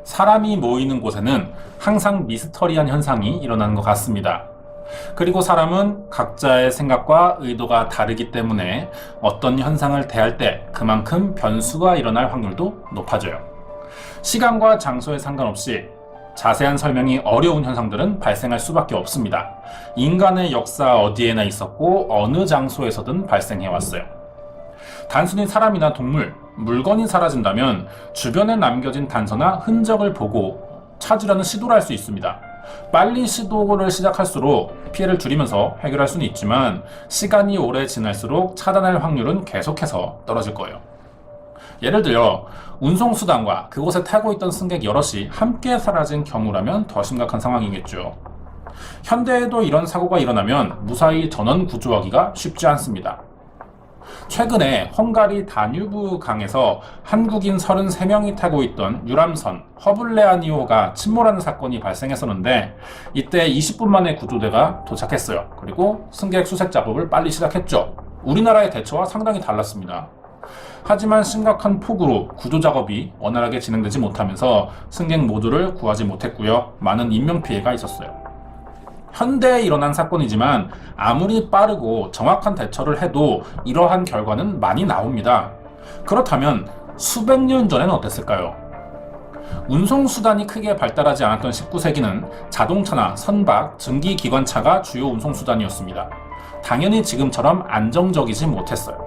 사람이 모이는 곳에는 항상 미스터리한 현상이 일어나는 것 같습니다. 그리고 사람은 각자의 생각과 의도가 다르기 때문에 어떤 현상을 대할 때 그만큼 변수가 일어날 확률도 높아져요. 시간과 장소에 상관없이 자세한 설명이 어려운 현상들은 발생할 수밖에 없습니다. 인간의 역사 어디에나 있었고 어느 장소에서든 발생해 왔어요. 단순히 사람이나 동물, 물건이 사라진다면 주변에 남겨진 단서나 흔적을 보고 찾으려는 시도를 할 수 있습니다. 빨리 시도를 시작할수록 피해를 줄이면서 해결할 수는 있지만 시간이 오래 지날수록 차단할 확률은 계속해서 떨어질 거예요. 예를 들어 운송수단과 그곳에 타고 있던 승객 여럿이 함께 사라진 경우라면 더 심각한 상황이겠죠. 현대에도 이런 사고가 일어나면 무사히 전원 구조하기가 쉽지 않습니다. 최근에 헝가리 다뉴브 강에서 한국인 33명이 타고 있던 유람선 허블레아니오가 침몰하는 사건이 발생했었는데 이때 20분 만에 구조대가 도착했어요. 그리고 승객 수색 작업을 빨리 시작했죠. 우리나라의 대처와 상당히 달랐습니다. 하지만 심각한 폭우로 구조 작업이 원활하게 진행되지 못하면서 승객 모두를 구하지 못했고요. 많은 인명피해가 있었어요. 현대에 일어난 사건이지만 아무리 빠르고 정확한 대처를 해도 이러한 결과는 많이 나옵니다. 그렇다면 수백 년 전에는 어땠을까요? 운송수단이 크게 발달하지 않았던 19세기는 자동차나 선박, 증기기관차가 주요 운송수단이었습니다. 당연히 지금처럼 안정적이지 못했어요.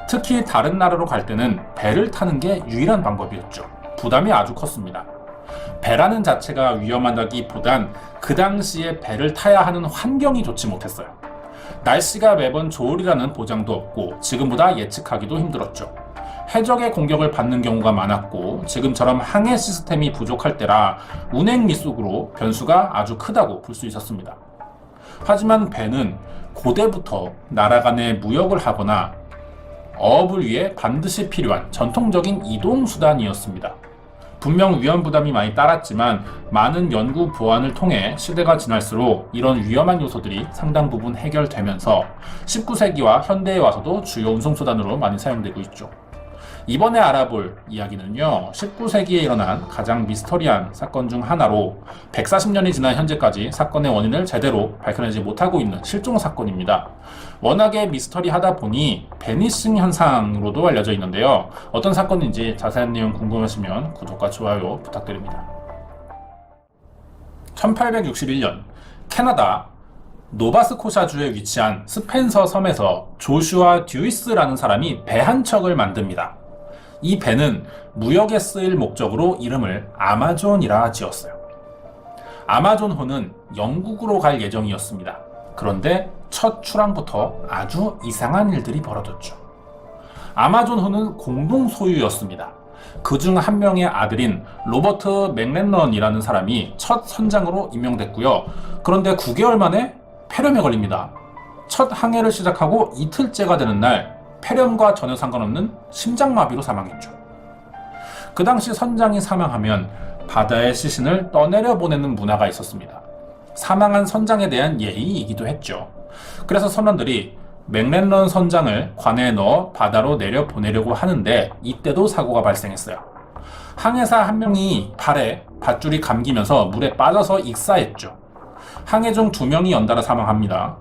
특히 다른 나라로 갈 때는 배를 타는 게 유일한 방법이었죠. 부담이 아주 컸습니다. 배라는 자체가 위험하다기보단 그 당시에 배를 타야 하는 환경이 좋지 못했어요. 날씨가 매번 좋으리라는 보장도 없고 지금보다 예측하기도 힘들었죠. 해적의 공격을 받는 경우가 많았고 지금처럼 항해 시스템이 부족할 때라 운행 미숙으로 변수가 아주 크다고 볼 수 있었습니다. 하지만 배는 고대부터 나라 간의 무역을 하거나 어업을 위해 반드시 필요한 전통적인 이동수단이었습니다. 분명 위험 부담이 많이 따랐지만 많은 연구 보완을 통해 시대가 지날수록 이런 위험한 요소들이 상당 부분 해결되면서 19세기와 현대에 와서도 주요 운송수단으로 많이 사용되고 있죠. 이번에 알아볼 이야기는요, 19세기에 일어난 가장 미스터리한 사건 중 하나로 140년이 지난 현재까지 사건의 원인을 제대로 밝혀내지 못하고 있는 실종 사건입니다. 워낙에 미스터리하다 보니 베니싱 현상으로도 알려져 있는데요. 어떤 사건인지 자세한 내용 궁금하시면 구독과 좋아요 부탁드립니다. 1861년 캐나다 노바스코샤주에 위치한 스펜서 섬에서 조슈아 듀이스라는 사람이 배 한 척을 만듭니다. 이 배는 무역에 쓰일 목적으로 이름을 아마존이라 지었어요. 아마존호는 영국으로 갈 예정이었습니다. 그런데 첫 출항부터 아주 이상한 일들이 벌어졌죠. 아마존호는 공동 소유였습니다. 그중 한 명의 아들인 로버트 맥렌런이라는 사람이 첫 선장으로 임명됐고요. 그런데 9개월 만에 폐렴에 걸립니다. 첫 항해를 시작하고 이틀째가 되는 날 폐렴과 전혀 상관없는 심장마비로 사망했죠. 그 당시 선장이 사망하면 바다의 시신을 떠내려 보내는 문화가 있었습니다. 사망한 선장에 대한 예의이기도 했죠. 그래서 선원들이 맥렌런 선장을 관에 넣어 바다로 내려 보내려고 하는데 이때도 사고가 발생했어요. 항해사 한 명이 발에 밧줄이 감기면서 물에 빠져서 익사했죠. 항해 중 2명이 연달아 사망합니다.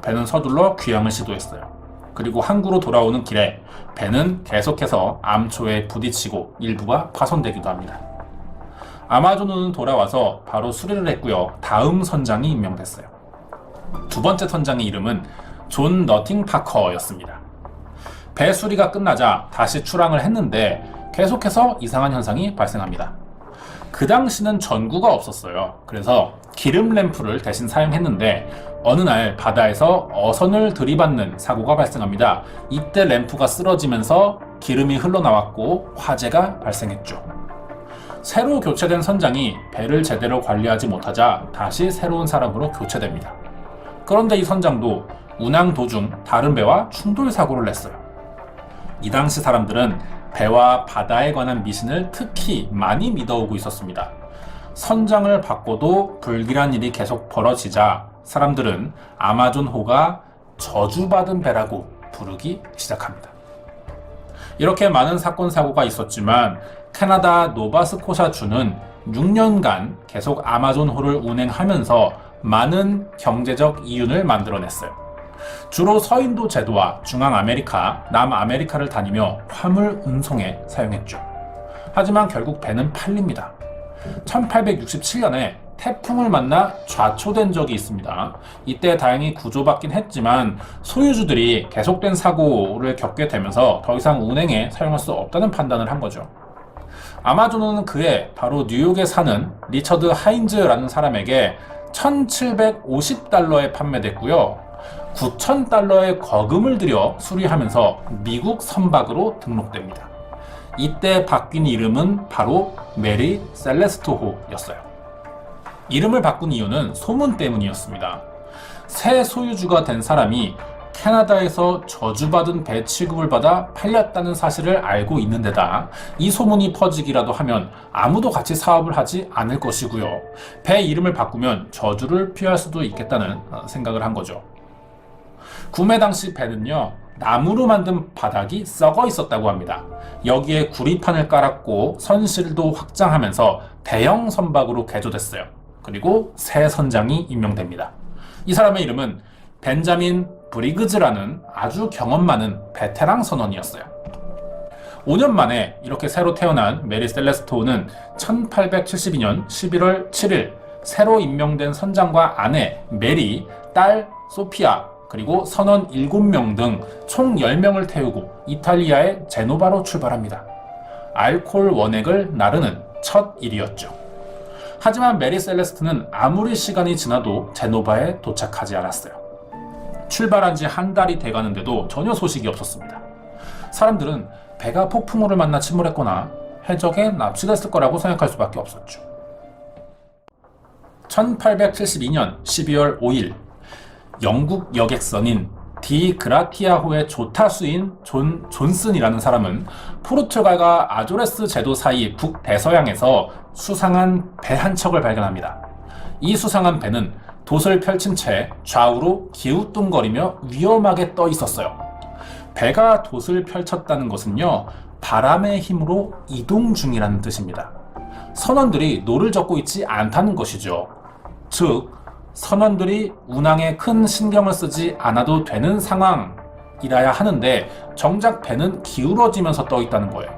배는 서둘러 귀향을 시도했어요. 그리고 항구로 돌아오는 길에 배는 계속해서 암초에 부딪히고 일부가 파손되기도 합니다. 아마존호는 돌아와서 바로 수리를 했고요. 다음 선장이 임명됐어요. 두 번째 선장의 이름은 존 너팅 파커였습니다. 배 수리가 끝나자 다시 출항을 했는데 계속해서 이상한 현상이 발생합니다. 그 당시는 전구가 없었어요. 그래서 기름 램프를 대신 사용했는데 어느 날 바다에서 어선을 들이받는 사고가 발생합니다. 이때 램프가 쓰러지면서 기름이 흘러나왔고 화재가 발생했죠. 새로 교체된 선장이 배를 제대로 관리하지 못하자 다시 새로운 사람으로 교체됩니다. 그런데 이 선장도 운항 도중 다른 배와 충돌 사고를 냈어요. 이 당시 사람들은 배와 바다에 관한 미신을 특히 많이 믿어오고 있었습니다. 선장을 바꿔도 불길한 일이 계속 벌어지자 사람들은 아마존호가 저주받은 배라고 부르기 시작합니다. 이렇게 많은 사건 사고가 있었지만 캐나다 노바스코샤주는 6년간 계속 아마존호를 운행하면서 많은 경제적 이윤을 만들어냈어요. 주로 서인도 제도와 중앙아메리카, 남아메리카를 다니며 화물 운송에 사용했죠. 하지만 결국 배는 팔립니다. 1867년에 태풍을 만나 좌초된 적이 있습니다. 이때 다행히 구조받긴 했지만 소유주들이 계속된 사고를 겪게 되면서 더 이상 운행에 사용할 수 없다는 판단을 한 거죠. 아마존은 그해 바로 뉴욕에 사는 리처드 하인즈라는 사람에게 1750달러에 판매됐고요. 9,000달러의 거금을 들여 수리하면서 미국 선박으로 등록됩니다. 이때 바뀐 이름은 바로 메리 셀레스토호였어요. 이름을 바꾼 이유는 소문 때문이었습니다. 새 소유주가 된 사람이 캐나다에서 저주받은 배 취급을 받아 팔렸다는 사실을 알고 있는 데다 이 소문이 퍼지기라도 하면 아무도 같이 사업을 하지 않을 것이고요. 배 이름을 바꾸면 저주를 피할 수도 있겠다는 생각을 한 거죠. 구매 당시 배는요, 나무로 만든 바닥이 썩어 있었다고 합니다. 여기에 구리판을 깔았고 선실도 확장하면서 대형 선박으로 개조됐어요. 그리고 새 선장이 임명됩니다. 이 사람의 이름은 벤자민 브리그즈라는 아주 경험 많은 베테랑 선원이었어요. 5년 만에 이렇게 새로 태어난 메리 셀레스토는 1872년 11월 7일 새로 임명된 선장과 아내 메리, 딸 소피아, 그리고 선원 7명 등 총 10명을 태우고 이탈리아의 제노바로 출발합니다. 알코올 원액을 나르는 첫 일이었죠. 하지만 메리 셀레스트는 아무리 시간이 지나도 제노바에 도착하지 않았어요. 출발한 지 한 달이 돼가는데도 전혀 소식이 없었습니다. 사람들은 배가 폭풍우를 만나 침몰했거나 해적에 납치됐을 거라고 생각할 수밖에 없었죠. 1872년 12월 5일 영국 여객선인 디 그라티아호의 조타수인 존 존슨이라는 사람은 포르투갈과 아조레스 제도 사이 북대서양에서 수상한 배 한 척을 발견합니다. 이 수상한 배는 돛을 펼친 채 좌우로 기우뚱거리며 위험하게 떠 있었어요. 배가 돛을 펼쳤다는 것은요, 바람의 힘으로 이동 중이라는 뜻입니다. 선원들이 노를 젓고 있지 않다는 것이죠. 즉, 선원들이 운항에 큰 신경을 쓰지 않아도 되는 상황이라야 하는데 정작 배는 기울어지면서 떠 있다는 거예요.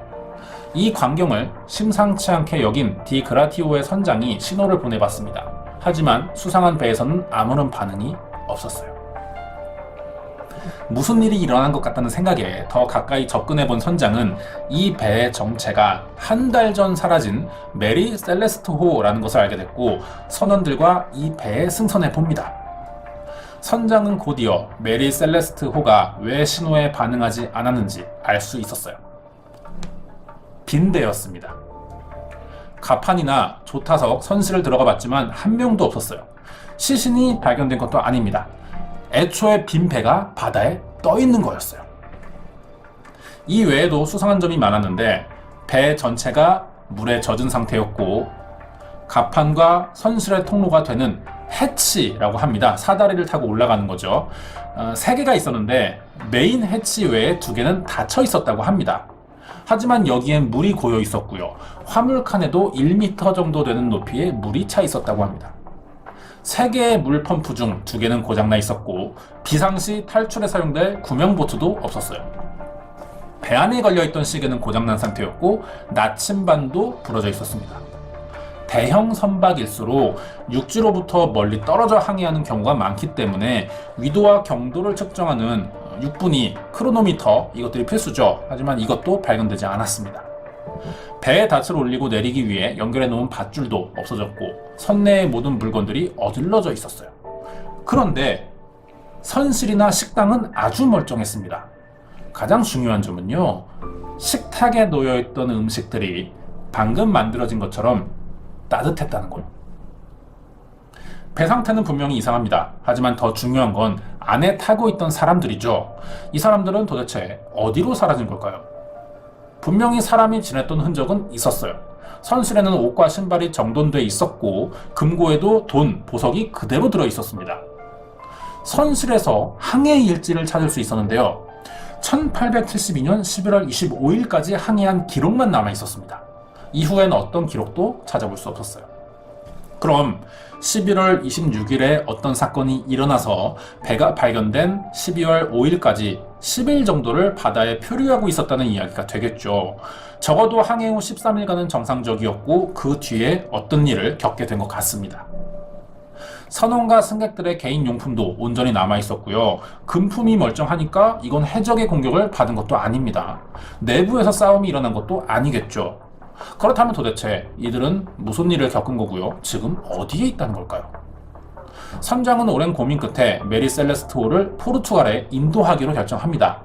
이 광경을 심상치 않게 여긴 디 그라티오의 선장이 신호를 보내봤습니다. 하지만 수상한 배에서는 아무런 반응이 없었어요. 무슨 일이 일어난 것 같다는 생각에 더 가까이 접근해본 선장은 이 배의 정체가 한 달 전 사라진 메리 셀레스토호라는 것을 알게 됐고 선원들과 이 배에 승선해 봅니다. 선장은 곧이어 메리 셀레스토호가 왜 신호에 반응하지 않았는지 알 수 있었어요. 빈대였습니다. 가판이나 조타석, 선실을 들어가 봤지만 한 명도 없었어요. 시신이 발견된 것도 아닙니다. 애초에 빈 배가 바다에 떠 있는 거였어요. 이 외에도 수상한 점이 많았는데 배 전체가 물에 젖은 상태였고 가판과 선실의 통로가 되는 해치라고 합니다. 사다리를 타고 올라가는 거죠. 3개가 있었는데 메인 해치 외에 2개는 닫혀 있었다고 합니다. 하지만 여기엔 물이 고여 있었고요. 화물칸에도 1m 정도 되는 높이의 물이 차 있었다고 합니다. 3개의 물 펌프 중 2개는 고장나 있었고 비상시 탈출에 사용될 구명보트도 없었어요. 배 안에 걸려있던 시계는 고장난 상태였고 나침반도 부러져 있었습니다. 대형 선박일수록 육지로부터 멀리 떨어져 항해하는 경우가 많기 때문에 위도와 경도를 측정하는 육분위, 크로노미터 이것들이 필수죠. 하지만 이것도 발견되지 않았습니다. 배에 닻을 올리고 내리기 위해 연결해 놓은 밧줄도 없어졌고 선내의 모든 물건들이 어질러져 있었어요. 그런데 선실이나 식당은 아주 멀쩡했습니다. 가장 중요한 점은요, 식탁에 놓여있던 음식들이 방금 만들어진 것처럼 따뜻했다는 거예요. 배 상태는 분명히 이상합니다. 하지만 더 중요한 건 안에 타고 있던 사람들이죠. 이 사람들은 도대체 어디로 사라진 걸까요? 분명히 사람이 지냈던 흔적은 있었어요. 선실에는 옷과 신발이 정돈돼 있었고 금고에도 돈, 보석이 그대로 들어 있었습니다. 선실에서 항해 일지를 찾을 수 있었는데요. 1872년 11월 25일까지 항해한 기록만 남아 있었습니다. 이후엔 어떤 기록도 찾아볼 수 없었어요. 그럼 11월 26일에 어떤 사건이 일어나서 배가 발견된 12월 5일까지 10일 정도를 바다에 표류하고 있었다는 이야기가 되겠죠. 적어도 항해 후 13일간은 정상적이었고 그 뒤에 어떤 일을 겪게 된 것 같습니다. 선원과 승객들의 개인 용품도 온전히 남아 있었고요. 금품이 멀쩡하니까 이건 해적의 공격을 받은 것도 아닙니다. 내부에서 싸움이 일어난 것도 아니겠죠. 그렇다면 도대체 이들은 무슨 일을 겪은 거고요? 지금 어디에 있다는 걸까요? 선장은 오랜 고민 끝에 메리 셀레스토호를 포르투갈에 인도하기로 결정합니다.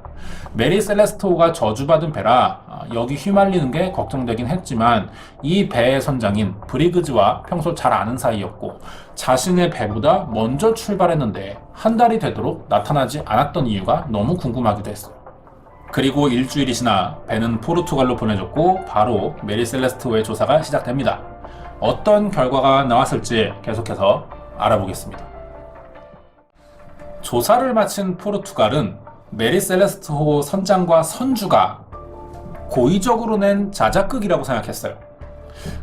메리 셀레스토호가 저주받은 배라 여기 휘말리는 게 걱정되긴 했지만 이 배의 선장인 브리그즈와 평소 잘 아는 사이였고 자신의 배보다 먼저 출발했는데 한 달이 되도록 나타나지 않았던 이유가 너무 궁금하기도 했어요. 그리고 일주일이 지나 배는 포르투갈로 보내졌고 바로 메리 셀레스토호의 조사가 시작됩니다. 어떤 결과가 나왔을지 계속해서 알아보겠습니다. 조사를 마친 포르투갈은 메리 셀레스토호 선장과 선주가 고의적으로 낸 자작극이라고 생각했어요.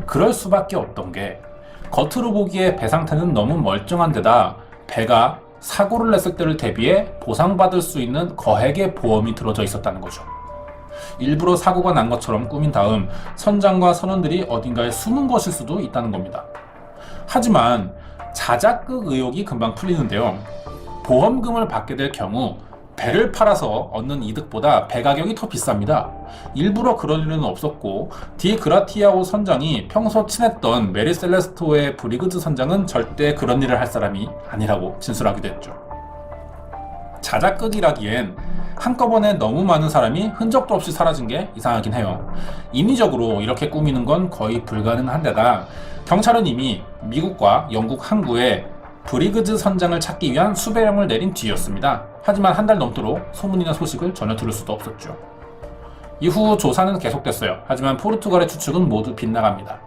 그럴 수밖에 없던 게 겉으로 보기에 배 상태는 너무 멀쩡한 데다 배가 사고를 냈을 때를 대비해 보상받을 수 있는 거액의 보험이 들어져 있었다는 거죠. 일부러 사고가 난 것처럼 꾸민 다음 선장과 선원들이 어딘가에 숨은 것일 수도 있다는 겁니다. 하지만 자작극 의혹이 금방 풀리는데요. 보험금을 받게 될 경우 배를 팔아서 얻는 이득보다 배 가격이 더 비쌉니다. 일부러 그럴 일은 없었고 디 그라티아오 선장이 평소 친했던 메리 셀레스토의 브리그즈 선장은 절대 그런 일을 할 사람이 아니라고 진술하기도 했죠. 자작극이라기엔 한꺼번에 너무 많은 사람이 흔적도 없이 사라진 게 이상하긴 해요. 인위적으로 이렇게 꾸미는 건 거의 불가능한 데다 경찰은 이미 미국과 영국 항구에 브리그즈 선장을 찾기 위한 수배령을 내린 뒤였습니다. 하지만 한 달 넘도록 소문이나 소식을 전혀 들을 수도 없었죠. 이후 조사는 계속됐어요. 하지만 포르투갈의 추측은 모두 빗나갑니다.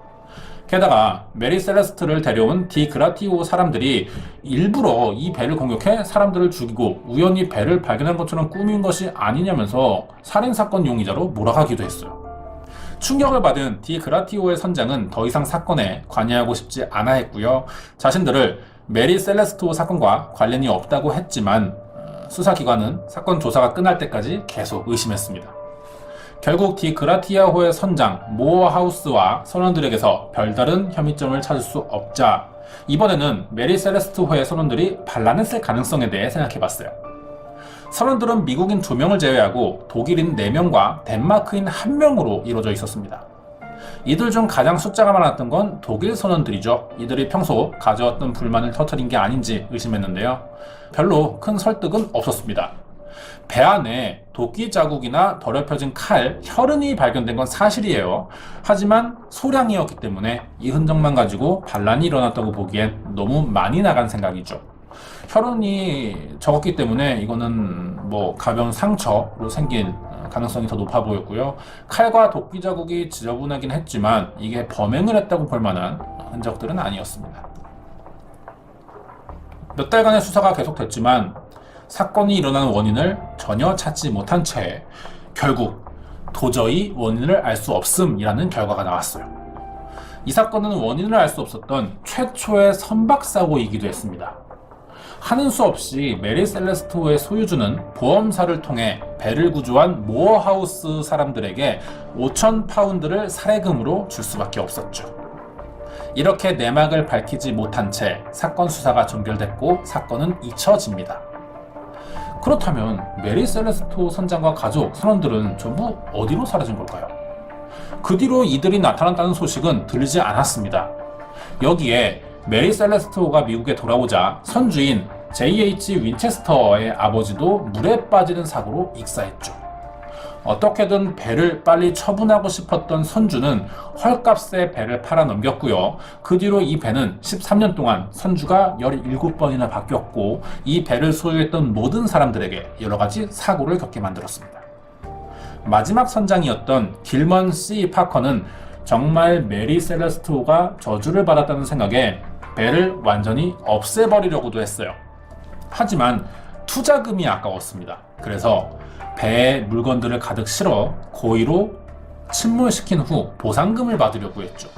게다가 메리 셀레스트를 데려온 디 그라티오 사람들이 일부러 이 배를 공격해 사람들을 죽이고 우연히 배를 발견한 것처럼 꾸민 것이 아니냐면서 살인사건 용의자로 몰아가기도 했어요. 충격을 받은 디 그라티오의 선장은 더 이상 사건에 관여하고 싶지 않아 했고요. 자신들을 메리 셀레스토 사건과 관련이 없다고 했지만 수사기관은 사건 조사가 끝날 때까지 계속 의심했습니다. 결국 디 그라티아호의 선장 모어하우스와 선원들에게서 별다른 혐의점을 찾을 수 없자 이번에는 메리 셀레스토호의 선원들이 반란했을 가능성에 대해 생각해봤어요. 선원들은 미국인 2명을 제외하고 독일인 4명과 덴마크인 1명으로 이루어져 있었습니다. 이들 중 가장 숫자가 많았던 건 독일 선원들이죠. 이들이 평소 가져왔던 불만을 터뜨린 게 아닌지 의심했는데요. 별로 큰 설득은 없었습니다. 배 안에 도끼 자국이나 더럽혀진 칼, 혈흔이 발견된 건 사실이에요. 하지만 소량이었기 때문에 이 흔적만 가지고 반란이 일어났다고 보기엔 너무 많이 나간 생각이죠. 혈흔이 적었기 때문에 이거는 가벼운 상처로 생긴 가능성이 더 높아 보였고요. 칼과 도끼 자국이 지저분하긴 했지만 이게 범행을 했다고 볼 만한 흔적들은 아니었습니다. 몇 달간의 수사가 계속됐지만 사건이 일어난 원인을 전혀 찾지 못한 채 결국 도저히 원인을 알 수 없음이라는 결과가 나왔어요. 이 사건은 원인을 알 수 없었던 최초의 선박사고이기도 했습니다. 하는 수 없이 메리 셀레스토의 소유주는 보험사를 통해 배를 구조한 모어하우스 사람들에게 5,000파운드를 살해금으로 줄 수밖에 없었죠. 이렇게 내막을 밝히지 못한 채 사건 수사가 종결됐고 사건은 잊혀집니다. 그렇다면 메리 셀레스토 선장과 가족, 선원들은 전부 어디로 사라진 걸까요? 그 뒤로 이들이 나타났다는 소식은 들리지 않았습니다. 여기에 메리 셀레스토가 미국에 돌아오자 선주인 J.H. 윈체스터의 아버지도 물에 빠지는 사고로 익사했죠. 어떻게든 배를 빨리 처분하고 싶었던 선주는 헐값에 배를 팔아 넘겼고요. 그 뒤로 이 배는 13년 동안 선주가 17번이나 바뀌었고 이 배를 소유했던 모든 사람들에게 여러 가지 사고를 겪게 만들었습니다. 마지막 선장이었던 길먼 C. 파커는 정말 메리 셀레스토가 저주를 받았다는 생각에 배를 완전히 없애버리려고도 했어요. 하지만 투자금이 아까웠습니다. 그래서 배에 물건들을 가득 실어 고의로 침몰시킨 후 보상금을 받으려고 했죠.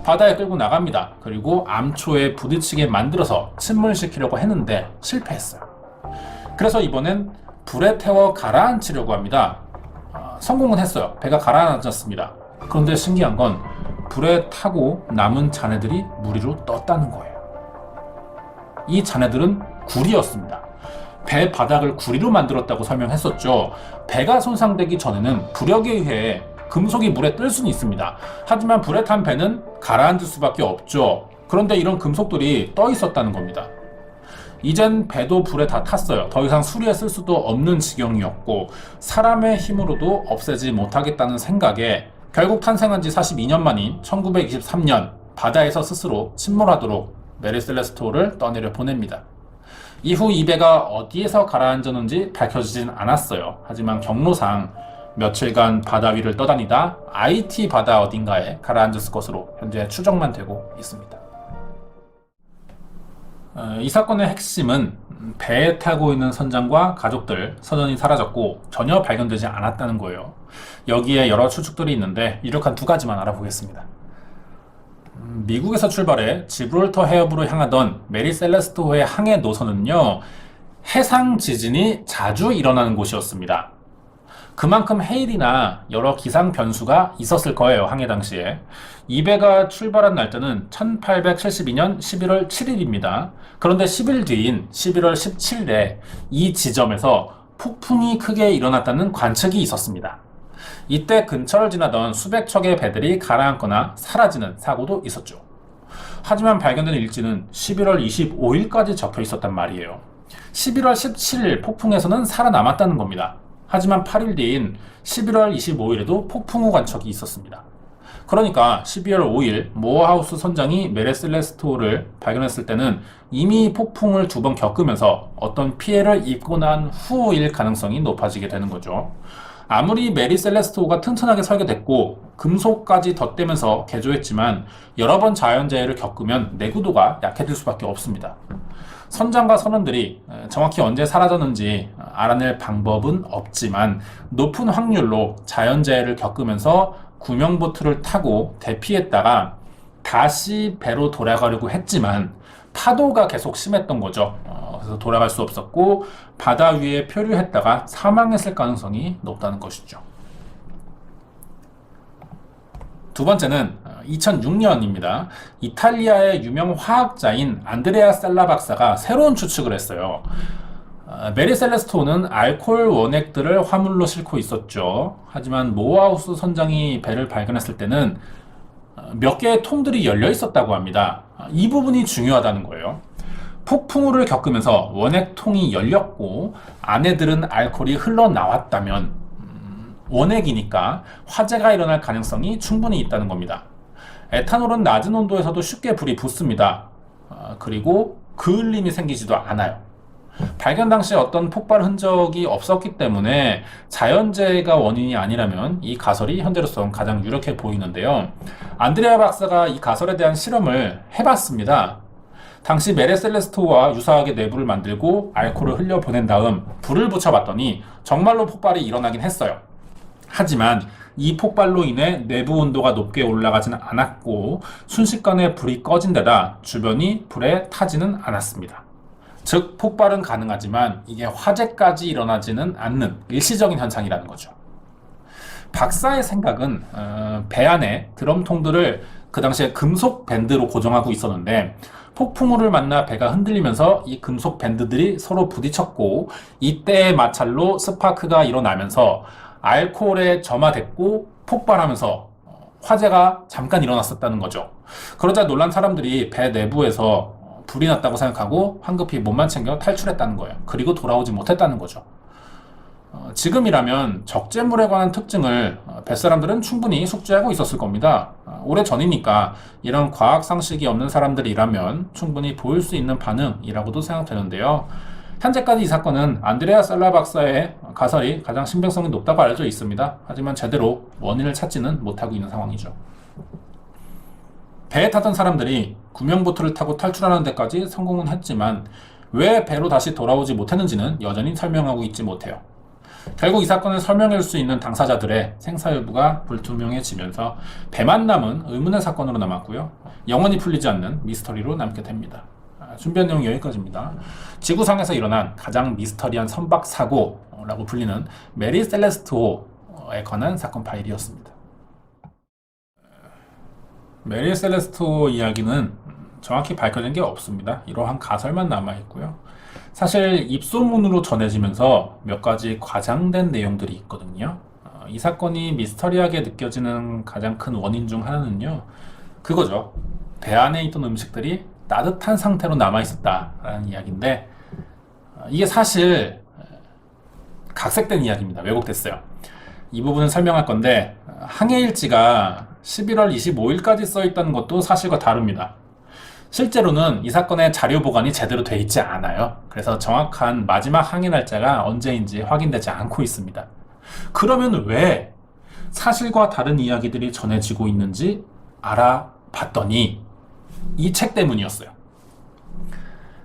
바다에 끌고 나갑니다. 그리고 암초에 부딪히게 만들어서 침몰시키려고 했는데 실패했어요. 그래서 이번엔 불에 태워 가라앉히려고 합니다. 성공은 했어요. 배가 가라앉았습니다. 그런데 신기한 건 불에 타고 남은 잔해들이 물 위로 떴다는 거예요. 이 잔해들은 구리였습니다. 배 바닥을 구리로 만들었다고 설명했었죠. 배가 손상되기 전에는 부력에 의해 금속이 물에 뜰 수는 있습니다. 하지만 불에 탄 배는 가라앉을 수밖에 없죠. 그런데 이런 금속들이 떠 있었다는 겁니다. 이젠 배도 불에 다 탔어요. 더 이상 수리에 쓸 수도 없는 지경이었고 사람의 힘으로도 없애지 못하겠다는 생각에 결국 탄생한 지 42년 만인 1923년 바다에서 스스로 침몰하도록 메리 셀레스토를 떠내려 보냅니다. 이후 이 배가 어디에서 가라앉았는지 밝혀지진 않았어요. 하지만 경로상 며칠간 바다 위를 떠다니다 아이티 바다 어딘가에 가라앉았을 것으로 현재 추정만 되고 있습니다. 이 사건의 핵심은 배에 타고 있는 선장과 가족들 선원이 사라졌고 전혀 발견되지 않았다는 거예요. 여기에 여러 추측들이 있는데 유력한 두 가지만 알아보겠습니다. 미국에서 출발해 지브롤터 해협으로 향하던 메리 셀레스토의 항해 노선은요, 해상 지진이 자주 일어나는 곳이었습니다. 그만큼 해일이나 여러 기상 변수가 있었을 거예요, 항해 당시에. 이 배가 출발한 날짜는 1872년 11월 7일입니다. 그런데 10일 뒤인 11월 17일에 이 지점에서 폭풍이 크게 일어났다는 관측이 있었습니다. 이때 근처를 지나던 수백 척의 배들이 가라앉거나 사라지는 사고도 있었죠. 하지만 발견된 일지는 11월 25일까지 적혀 있었단 말이에요. 11월 17일 폭풍에서는 살아남았다는 겁니다. 하지만 8일 뒤인 11월 25일에도 폭풍우 관측이 있었습니다. 그러니까 12월 5일 모어하우스 선장이 메리 셀레스토를 발견했을 때는 이미 폭풍을 2번 겪으면서 어떤 피해를 입고 난 후일 가능성이 높아지게 되는 거죠. 아무리 메리 셀레스토가 튼튼하게 설계됐고 금속까지 덧대면서 개조했지만 여러 번 자연재해를 겪으면 내구도가 약해질 수밖에 없습니다. 선장과 선원들이 정확히 언제 사라졌는지 알아낼 방법은 없지만 높은 확률로 자연재해를 겪으면서 구명보트를 타고 대피했다가 다시 배로 돌아가려고 했지만 파도가 계속 심했던 거죠. 그래서 돌아갈 수 없었고 바다 위에 표류했다가 사망했을 가능성이 높다는 것이죠. 두 번째는 2006년입니다. 이탈리아의 유명 화학자인 안드레아 셀라 박사가 새로운 추측을 했어요. 메리 셀레스토는 알코올 원액들을 화물로 싣고 있었죠. 하지만 모어하우스 선장이 배를 발견했을 때는 몇 개의 통들이 열려 있었다고 합니다. 이 부분이 중요하다는 거예요. 폭풍우를 겪으면서 원액통이 열렸고 안에 들은 알코올이 흘러나왔다면 원액이니까 화재가 일어날 가능성이 충분히 있다는 겁니다. 에탄올은 낮은 온도에서도 쉽게 불이 붙습니다. 그리고 그을림이 생기지도 않아요. 발견 당시에 어떤 폭발 흔적이 없었기 때문에 자연재해가 원인이 아니라면 이 가설이 현재로서는 가장 유력해 보이는데요. 안드레아 박사가 이 가설에 대한 실험을 해봤습니다. 당시 메리 셀레스토와 유사하게 내부를 만들고 알코올을 흘려보낸 다음 불을 붙여봤더니 정말로 폭발이 일어나긴 했어요. 하지만 이 폭발로 인해 내부 온도가 높게 올라가지는 않았고 순식간에 불이 꺼진 데다 주변이 불에 타지는 않았습니다. 즉 폭발은 가능하지만 이게 화재까지 일어나지는 않는 일시적인 현상이라는 거죠. 박사의 생각은 배 안에 드럼통들을 그 당시에 금속 밴드로 고정하고 있었는데 폭풍우를 만나 배가 흔들리면서 이 금속 밴드들이 서로 부딪혔고 이때의 마찰로 스파크가 일어나면서 알코올에 점화됐고 폭발하면서 화재가 잠깐 일어났었다는 거죠. 그러자 놀란 사람들이 배 내부에서 불이 났다고 생각하고 황급히 몸만 챙겨 탈출했다는 거예요. 그리고 돌아오지 못했다는 거죠. 지금이라면 적재물에 관한 특징을 뱃사람들은 충분히 숙지하고 있었을 겁니다. 오래전이니까 이런 과학 상식이 없는 사람들이라면 충분히 보일 수 있는 반응이라고도 생각되는데요. 현재까지 이 사건은 안드레아 셀라 박사의 가설이 가장 신빙성이 높다고 알려져 있습니다. 하지만 제대로 원인을 찾지는 못하고 있는 상황이죠. 배에 타던 사람들이 구명보트를 타고 탈출하는 데까지 성공은 했지만 왜 배로 다시 돌아오지 못했는지는 여전히 설명하고 있지 못해요. 결국 이 사건을 설명할 수 있는 당사자들의 생사 여부가 불투명해지면서 배만 남은 의문의 사건으로 남았고요. 영원히 풀리지 않는 미스터리로 남게 됩니다. 준비한 내용 여기까지입니다. 지구상에서 일어난 가장 미스터리한 선박 사고라고 불리는 메리 셀레스트 호에 관한 사건 파일이었습니다. 메리 셀레스트 호 이야기는 정확히 밝혀진 게 없습니다. 이러한 가설만 남아있고요. 사실 입소문으로 전해지면서 몇 가지 과장된 내용들이 있거든요. 이 사건이 미스터리하게 느껴지는 가장 큰 원인 중 하나는요, 그거죠. 배 안에 있던 음식들이 따뜻한 상태로 남아있었다라는 이야기인데, 이게 사실 각색된 이야기입니다. 왜곡됐어요. 이 부분은 설명할 건데, 항해일지가 11월 25일까지 써있다는 것도 사실과 다릅니다. 실제로는 이 사건의 자료 보관이 제대로 돼 있지 않아요. 그래서 정확한 마지막 항해 날짜가 언제인지 확인되지 않고 있습니다. 그러면 왜 사실과 다른 이야기들이 전해지고 있는지 알아봤더니 이 책 때문이었어요.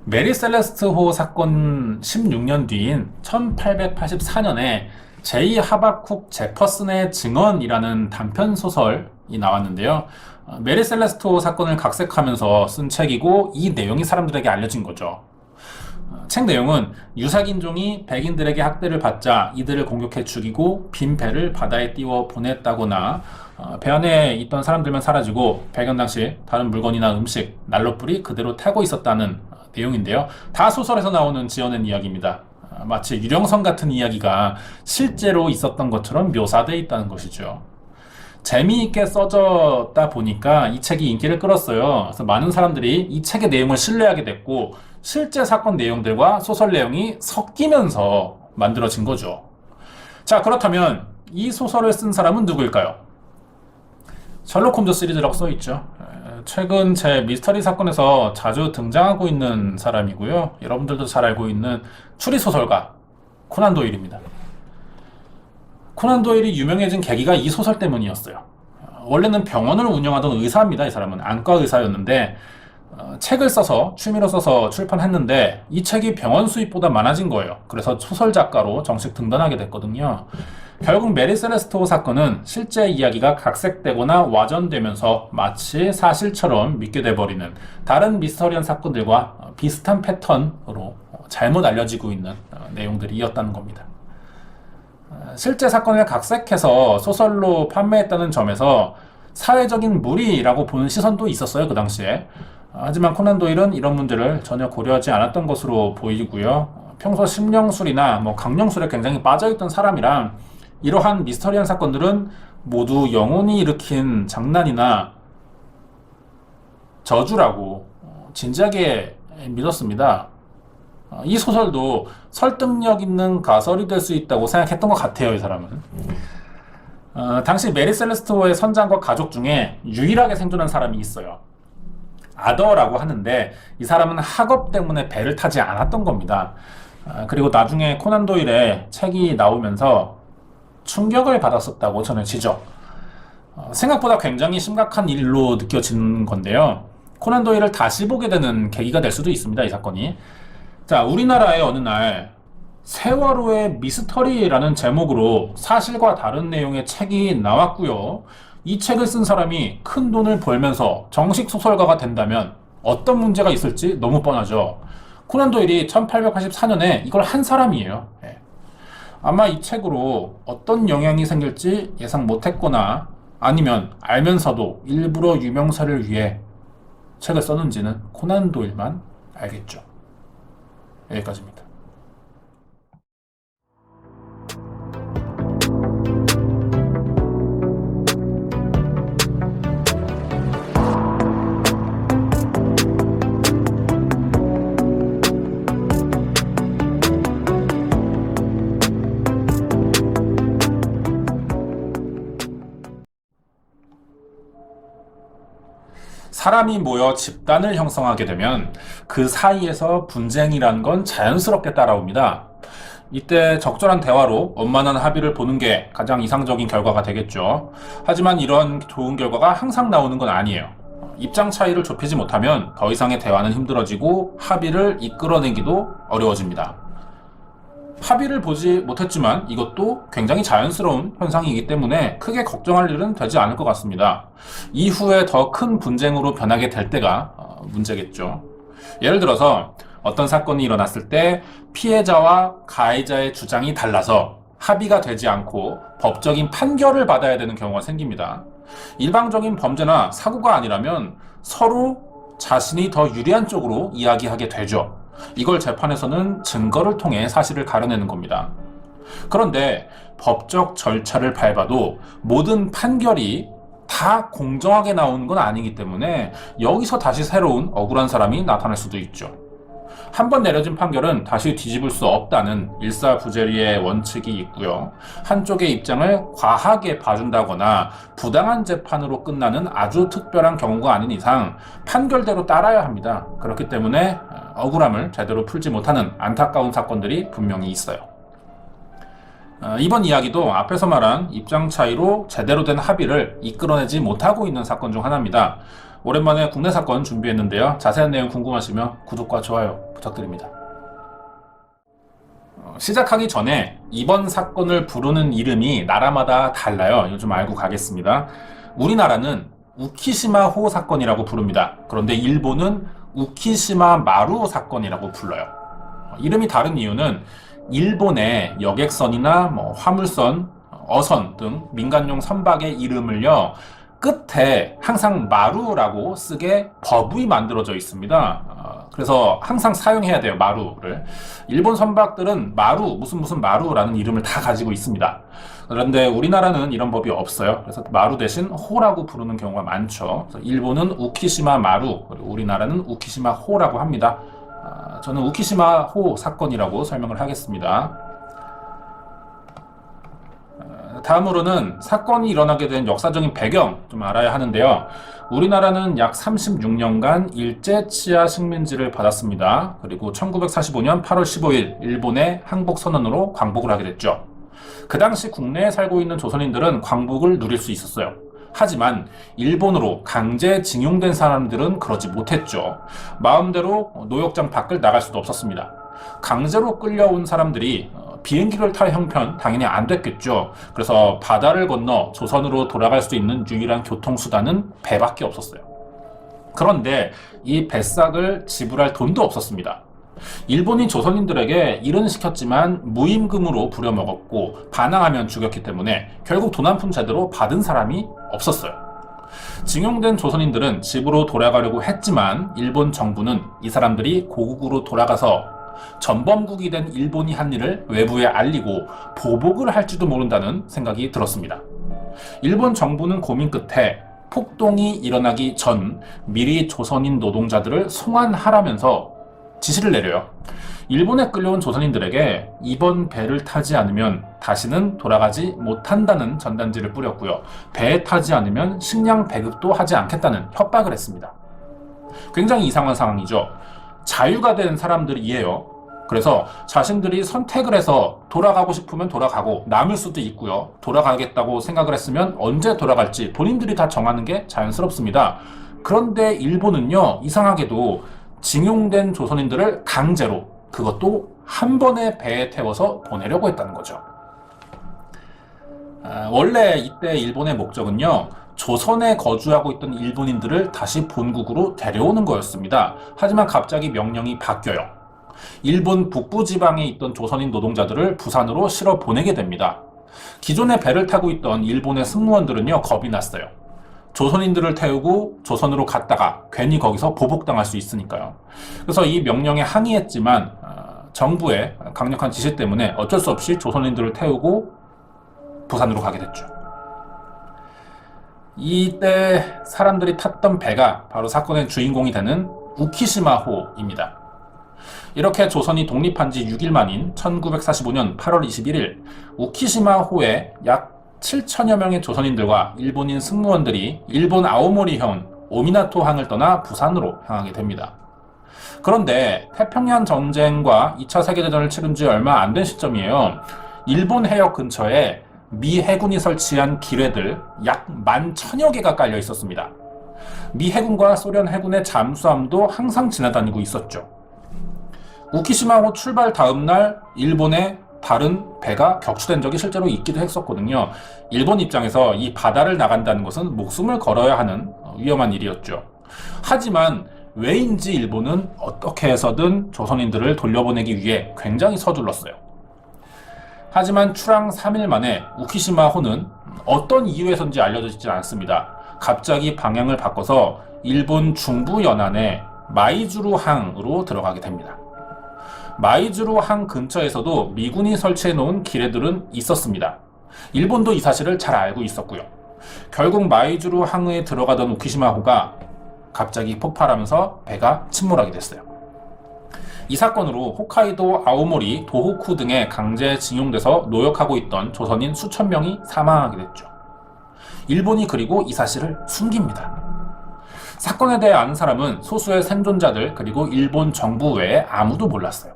메리 셀레스트 호 사건 16년 뒤인 1884년에 제이 하바쿡 제퍼슨의 증언이라는 단편 소설이 나왔는데요. 메리 셀레스트 호 사건을 각색하면서 쓴 책이고, 이 내용이 사람들에게 알려진 거죠. 책 내용은 유사인종이 백인들에게 학대를 받자 이들을 공격해 죽이고 빈 배를 바다에 띄워 보냈다거나, 배 안에 있던 사람들만 사라지고 발견 당시 다른 물건이나 음식, 난로불이 그대로 타고 있었다는 내용인데요. 다 소설에서 나오는 지어낸 이야기입니다. 마치 유령선 같은 이야기가 실제로 있었던 것처럼 묘사되어 있다는 것이죠. 재미있게 써졌다 보니까 이 책이 인기를 끌었어요. 그래서 많은 사람들이 이 책의 내용을 신뢰하게 됐고, 실제 사건 내용들과 소설 내용이 섞이면서 만들어진 거죠. 자, 그렇다면 이 소설을 쓴 사람은 누구일까요? 셜록 홈즈 시리즈라고 써있죠. 최근 제 미스터리 사건에서 자주 등장하고 있는 사람이고요. 여러분들도 잘 알고 있는 추리소설가 코난 도일입니다. 코난 도일이 유명해진 계기가 이 소설 때문이었어요. 원래는 병원을 운영하던 의사입니다. 이 사람은 안과 의사였는데, 책을 써서 취미로 써서 출판했는데 이 책이 병원 수입보다 많아진 거예요. 그래서 소설 작가로 정식 등단하게 됐거든요. 결국 메리 셀레스트 호 사건은 실제 이야기가 각색되거나 와전되면서 마치 사실처럼 믿게 돼버리는 다른 미스터리한 사건들과 비슷한 패턴으로 잘못 알려지고 있는 내용들이었다는 겁니다. 실제 사건을 각색해서 소설로 판매했다는 점에서 사회적인 무리라고 보는 시선도 있었어요, 그 당시에. 하지만 코난 도일은 이런 문제를 전혀 고려하지 않았던 것으로 보이고요. 평소 심령술이나 강령술에 굉장히 빠져있던 사람이랑 이러한 미스터리한 사건들은 모두 영혼이 일으킨 장난이나 저주라고 진지하게 믿었습니다. 이 소설도 설득력 있는 가설이 될 수 있다고 생각했던 것 같아요, 이 사람은. 당시 메리 셀레스트 호의 선장과 가족 중에 유일하게 생존한 사람이 있어요. 아더라고 하는데, 이 사람은 학업 때문에 배를 타지 않았던 겁니다. 그리고 나중에 코난 도일의 책이 나오면서 충격을 받았었다고 전해지죠. 생각보다 굉장히 심각한 일로 느껴지는 건데요. 코난 도일을 다시 보게 되는 계기가 될 수도 있습니다, 이 사건이. 자, 우리나라의 어느 날 세월호의 미스터리라는 제목으로 사실과 다른 내용의 책이 나왔고요. 이 책을 쓴 사람이 큰 돈을 벌면서 정식 소설가가 된다면 어떤 문제가 있을지 너무 뻔하죠. 코난 도일이 1884년에 이걸 한 사람이에요. 아마 이 책으로 어떤 영향이 생길지 예상 못했거나, 아니면 알면서도 일부러 유명세를 위해 책을 썼는지는 코난 도일만 알겠죠. 여기까지입니다. 사람이 모여 집단을 형성하게 되면 그 사이에서 분쟁이라는 건 자연스럽게 따라옵니다. 이때 적절한 대화로 원만한 합의를 보는 게 가장 이상적인 결과가 되겠죠. 하지만 이런 좋은 결과가 항상 나오는 건 아니에요. 입장 차이를 좁히지 못하면 더 이상의 대화는 힘들어지고 합의를 이끌어내기도 어려워집니다. 합의를 보지 못했지만 이것도 굉장히 자연스러운 현상이기 때문에 크게 걱정할 일은 되지 않을 것 같습니다. 이후에 더 큰 분쟁으로 변하게 될 때가 문제겠죠. 예를 들어서 어떤 사건이 일어났을 때 피해자와 가해자의 주장이 달라서 합의가 되지 않고 법적인 판결을 받아야 되는 경우가 생깁니다. 일방적인 범죄나 사고가 아니라면 서로 자신이 더 유리한 쪽으로 이야기하게 되죠. 이걸 재판에서는 증거를 통해 사실을 가려내는 겁니다. 그런데 법적 절차를 밟아도 모든 판결이 다 공정하게 나오는 건 아니기 때문에 여기서 다시 새로운 억울한 사람이 나타날 수도 있죠. 한번 내려진 판결은 다시 뒤집을 수 없다는 일사부재리의 원칙이 있고요. 한쪽의 입장을 과하게 봐준다거나 부당한 재판으로 끝나는 아주 특별한 경우가 아닌 이상 판결대로 따라야 합니다. 그렇기 때문에 억울함을 제대로 풀지 못하는 안타까운 사건들이 분명히 있어요. 이번 이야기도 앞에서 말한 입장 차이로 제대로 된 합의를 이끌어내지 못하고 있는 사건 중 하나입니다. 오랜만에 국내 사건 준비했는데요. 자세한 내용 궁금하시면 구독과 좋아요 부탁드립니다. 시작하기 전에 이번 사건을 부르는 이름이 나라마다 달라요. 이거 좀 알고 가겠습니다. 우리나라는 우키시마호 사건이라고 부릅니다. 그런데 일본은 우키시마 마루 사건이라고 불러요. 이름이 다른 이유는 일본의 여객선이나 화물선, 어선 등 민간용 선박의 이름을요, 끝에 항상 마루라고 쓰게 법이 만들어져 있습니다. 그래서 항상 사용해야 돼요, 마루를. 일본 선박들은 마루, 무슨 마루라는 이름을 다 가지고 있습니다. 그런데 우리나라는 이런 법이 없어요. 그래서 마루 대신 호라고 부르는 경우가 많죠. 그래서 일본은 우키시마 마루, 그리고 우리나라는 우키시마 호라고 합니다. 저는 우키시마 호 사건이라고 설명을 하겠습니다. 다음으로는 사건이 일어나게 된 역사적인 배경 좀 알아야 하는데요. 우리나라는 약 36년간 일제 치하 식민지를 받았습니다. 그리고 1945년 8월 15일 일본의 항복선언으로 광복을 하게 됐죠. 그 당시 국내에 살고 있는 조선인들은 광복을 누릴 수 있었어요. 하지만 일본으로 강제 징용된 사람들은 그러지 못했죠. 마음대로 노역장 밖을 나갈 수도 없었습니다. 강제로 끌려온 사람들이 비행기를 탈 형편 당연히 안 됐겠죠. 그래서 바다를 건너 조선으로 돌아갈 수 있는 유일한 교통수단은 배밖에 없었어요. 그런데 이 배싹을 지불할 돈도 없었습니다. 일본이 조선인들에게 일은 시켰지만 무임금으로 부려먹었고 반항하면 죽였기 때문에 결국 돈 한 푼 제대로 받은 사람이 없었어요. 징용된 조선인들은 집으로 돌아가려고 했지만 일본 정부는 이 사람들이 고국으로 돌아가서 전범국이 된 일본이 한 일을 외부에 알리고 보복을 할지도 모른다는 생각이 들었습니다. 일본 정부는 고민 끝에 폭동이 일어나기 전 미리 조선인 노동자들을 송환하라면서 지시를 내려요. 일본에 끌려온 조선인들에게 이번 배를 타지 않으면 다시는 돌아가지 못한다는 전단지를 뿌렸고요. 배에 타지 않으면 식량 배급도 하지 않겠다는 협박을 했습니다. 굉장히 이상한 상황이죠. 자유가 된 사람들이에요. 그래서 자신들이 선택을 해서 돌아가고 싶으면 돌아가고 남을 수도 있고요. 돌아가겠다고 생각을 했으면 언제 돌아갈지 본인들이 다 정하는 게 자연스럽습니다. 그런데 일본은요, 이상하게도 징용된 조선인들을 강제로, 그것도 한 번에 배에 태워서 보내려고 했다는 거죠. 원래 이때 일본의 목적은요, 조선에 거주하고 있던 일본인들을 다시 본국으로 데려오는 거였습니다. 하지만 갑자기 명령이 바뀌어요. 일본 북부 지방에 있던 조선인 노동자들을 부산으로 실어 보내게 됩니다. 기존에 배를 타고 있던 일본의 승무원들은요, 겁이 났어요. 조선인들을 태우고 조선으로 갔다가 괜히 거기서 보복당할 수 있으니까요. 그래서 이 명령에 항의했지만 정부의 강력한 지시 때문에 어쩔 수 없이 조선인들을 태우고 부산으로 가게 됐죠. 이때 사람들이 탔던 배가 바로 사건의 주인공이 되는 우키시마호입니다. 이렇게 조선이 독립한 지 6일 만인 1945년 8월 21일 우키시마호에 약 7천여 명의 조선인들과 일본인 승무원들이 일본 아오모리현 오미나토 항을 떠나 부산으로 향하게 됩니다. 그런데 태평양 전쟁과 2차 세계대전을 치른 지 얼마 안 된 시점이에요. 일본 해역 근처에 미 해군이 설치한 기뢰들 약 11,000여 개가 깔려 있었습니다. 미 해군과 소련 해군의 잠수함도 항상 지나다니고 있었죠. 우키시마호 출발 다음 날 일본의 다른 배가 격추된 적이 실제로 있기도 했었거든요. 일본 입장에서 이 바다를 나간다는 것은 목숨을 걸어야 하는 위험한 일이었죠. 하지만 왜인지 일본은 어떻게 해서든 조선인들을 돌려보내기 위해 굉장히 서둘렀어요. 하지만 출항 3일 만에 우키시마호는 어떤 이유에서인지 알려지지 않습니다. 갑자기 방향을 바꿔서 일본 중부 연안의 마이주루항으로 들어가게 됩니다. 마이주루항 근처에서도 미군이 설치해 놓은 기뢰들은 있었습니다. 일본도 이 사실을 잘 알고 있었고요. 결국 마이주루항에 들어가던 우키시마호가 갑자기 폭발하면서 배가 침몰하게 됐어요. 이 사건으로 홋카이도, 아오모리, 도호쿠 등에 강제 징용돼서 노역하고 있던 조선인 수천 명이 사망하게 됐죠. 일본이 그리고 이 사실을 숨깁니다. 사건에 대해 아는 사람은 소수의 생존자들 그리고 일본 정부 외에 아무도 몰랐어요.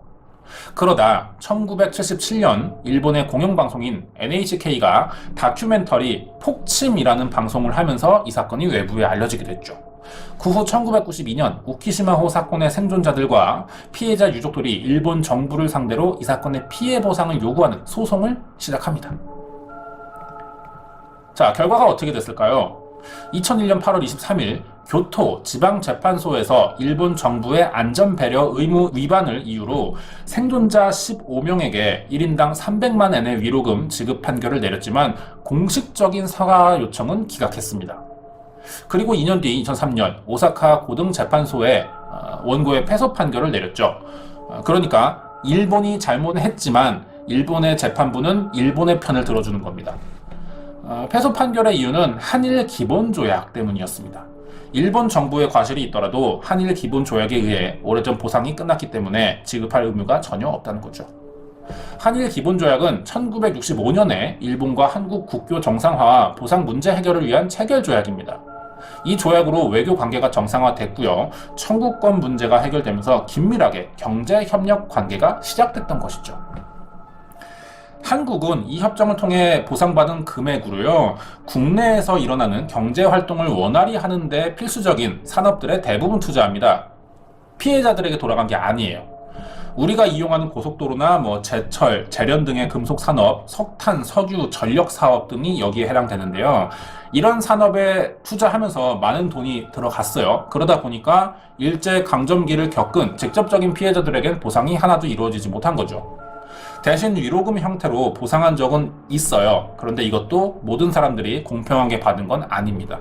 그러다 1977년 일본의 공영방송인 NHK가 다큐멘터리 폭침이라는 방송을 하면서 이 사건이 외부에 알려지게 됐죠. 그 후 1992년 우키시마호 사건의 생존자들과 피해자 유족들이 일본 정부를 상대로 이 사건의 피해 보상을 요구하는 소송을 시작합니다. 자, 결과가 어떻게 됐을까요? 2001년 8월 23일 교토 지방재판소에서 일본 정부의 안전배려 의무 위반을 이유로 생존자 15명에게 1인당 300만 엔의 위로금 지급 판결을 내렸지만 공식적인 사과 요청은 기각했습니다. 그리고 2년 뒤 2003년 오사카 고등재판소에 원고의 패소 판결을 내렸죠. 그러니까 일본이 잘못했지만 일본의 재판부는 일본의 편을 들어주는 겁니다. 패소 판결의 이유는 한일 기본조약 때문이었습니다. 일본 정부의 과실이 있더라도 한일 기본조약에 의해 오래전 보상이 끝났기 때문에 지급할 의무가 전혀 없다는 거죠. 한일 기본조약은 1965년에 일본과 한국 국교 정상화와 보상 문제 해결을 위한 체결조약입니다. 이 조약으로 외교 관계가 정상화됐고요. 청구권 문제가 해결되면서 긴밀하게 경제 협력 관계가 시작됐던 것이죠. 한국은 이 협정을 통해 보상받은 금액으로요, 국내에서 일어나는 경제 활동을 원활히 하는데 필수적인 산업들의 대부분 투자합니다. 피해자들에게 돌아간 게 아니에요. 우리가 이용하는 고속도로나 제철, 재련 등의 금속 산업, 석탄, 석유, 전력 사업 등이 여기에 해당되는데요. 이런 산업에 투자하면서 많은 돈이 들어갔어요. 그러다 보니까 일제 강점기를 겪은 직접적인 피해자들에겐 보상이 하나도 이루어지지 못한 거죠. 대신 위로금 형태로 보상한 적은 있어요. 그런데 이것도 모든 사람들이 공평하게 받은 건 아닙니다.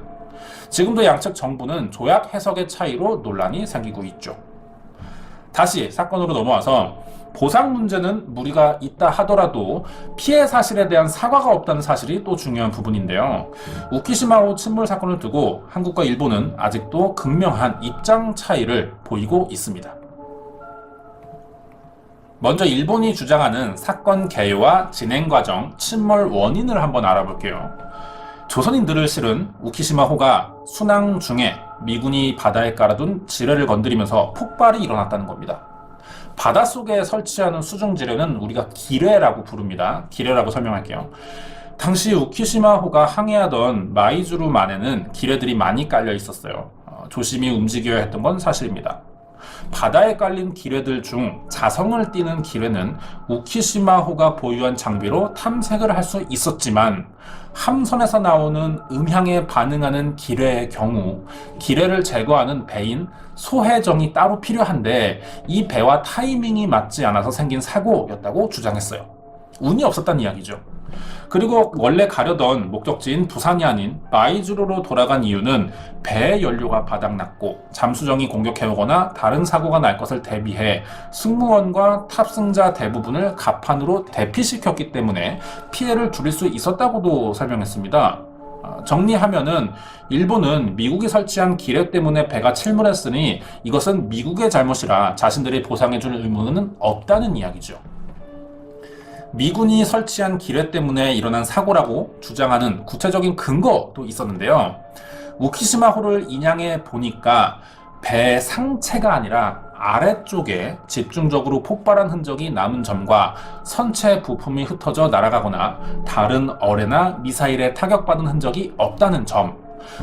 지금도 양측 정부는 조약 해석의 차이로 논란이 생기고 있죠. 다시 사건으로 넘어와서 보상 문제는 무리가 있다 하더라도 피해 사실에 대한 사과가 없다는 사실이 또 중요한 부분인데요. 우키시마호 침몰 사건을 두고 한국과 일본은 아직도 극명한 입장 차이를 보이고 있습니다. 먼저 일본이 주장하는 사건 개요와 진행 과정, 침몰 원인을 한번 알아볼게요. 조선인들을 실은 우키시마호가 순항 중에 미군이 바다에 깔아둔 지뢰를 건드리면서 폭발이 일어났다는 겁니다. 바닷속에 설치하는 수중 지뢰는 우리가 기뢰라고 부릅니다. 기뢰라고 설명할게요. 당시 우키시마호가 항해하던 마이주루만에는 기뢰들이 많이 깔려 있었어요. 조심히 움직여야 했던 건 사실입니다. 바다에 깔린 기뢰들 중 자성을 띠는 기뢰는 우키시마호가 보유한 장비로 탐색을 할 수 있었지만 함선에서 나오는 음향에 반응하는 기뢰의 경우 기뢰를 제거하는 배인 소해정이 따로 필요한데 이 배와 타이밍이 맞지 않아서 생긴 사고였다고 주장했어요. 운이 없었다는 이야기죠. 그리고 원래 가려던 목적지인 부산이 아닌 마이주루로 돌아간 이유는 배의 연료가 바닥났고 잠수정이 공격해오거나 다른 사고가 날 것을 대비해 승무원과 탑승자 대부분을 갑판으로 대피시켰기 때문에 피해를 줄일 수 있었다고도 설명했습니다. 정리하면은 일본은 미국이 설치한 기뢰 때문에 배가 침몰했으니 이것은 미국의 잘못이라 자신들이 보상해줄 의무는 없다는 이야기죠. 미군이 설치한 기뢰 때문에 일어난 사고라고 주장하는 구체적인 근거도 있었는데요. 우키시마호를 인양해 보니까 배 상체가 아니라 아래쪽에 집중적으로 폭발한 흔적이 남은 점과 선체 부품이 흩어져 날아가거나 다른 어뢰나 미사일에 타격받은 흔적이 없다는 점,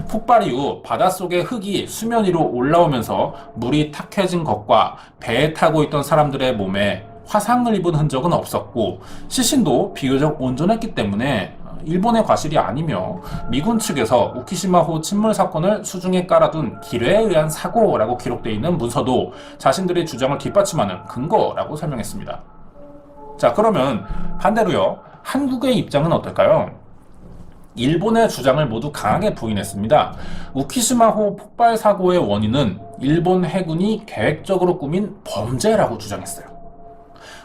폭발 이후 바닷속의 흙이 수면 위로 올라오면서 물이 탁해진 것과 배에 타고 있던 사람들의 몸에 화상을 입은 흔적은 없었고 시신도 비교적 온전했기 때문에 일본의 과실이 아니며 미군 측에서 우키시마호 침몰 사건을 수중에 깔아둔 기뢰에 의한 사고라고 기록되어 있는 문서도 자신들의 주장을 뒷받침하는 근거라고 설명했습니다. 자, 그러면 반대로요, 한국의 입장은 어떨까요? 일본의 주장을 모두 강하게 부인했습니다. 우키시마호 폭발 사고의 원인은 일본 해군이 계획적으로 꾸민 범죄라고 주장했어요.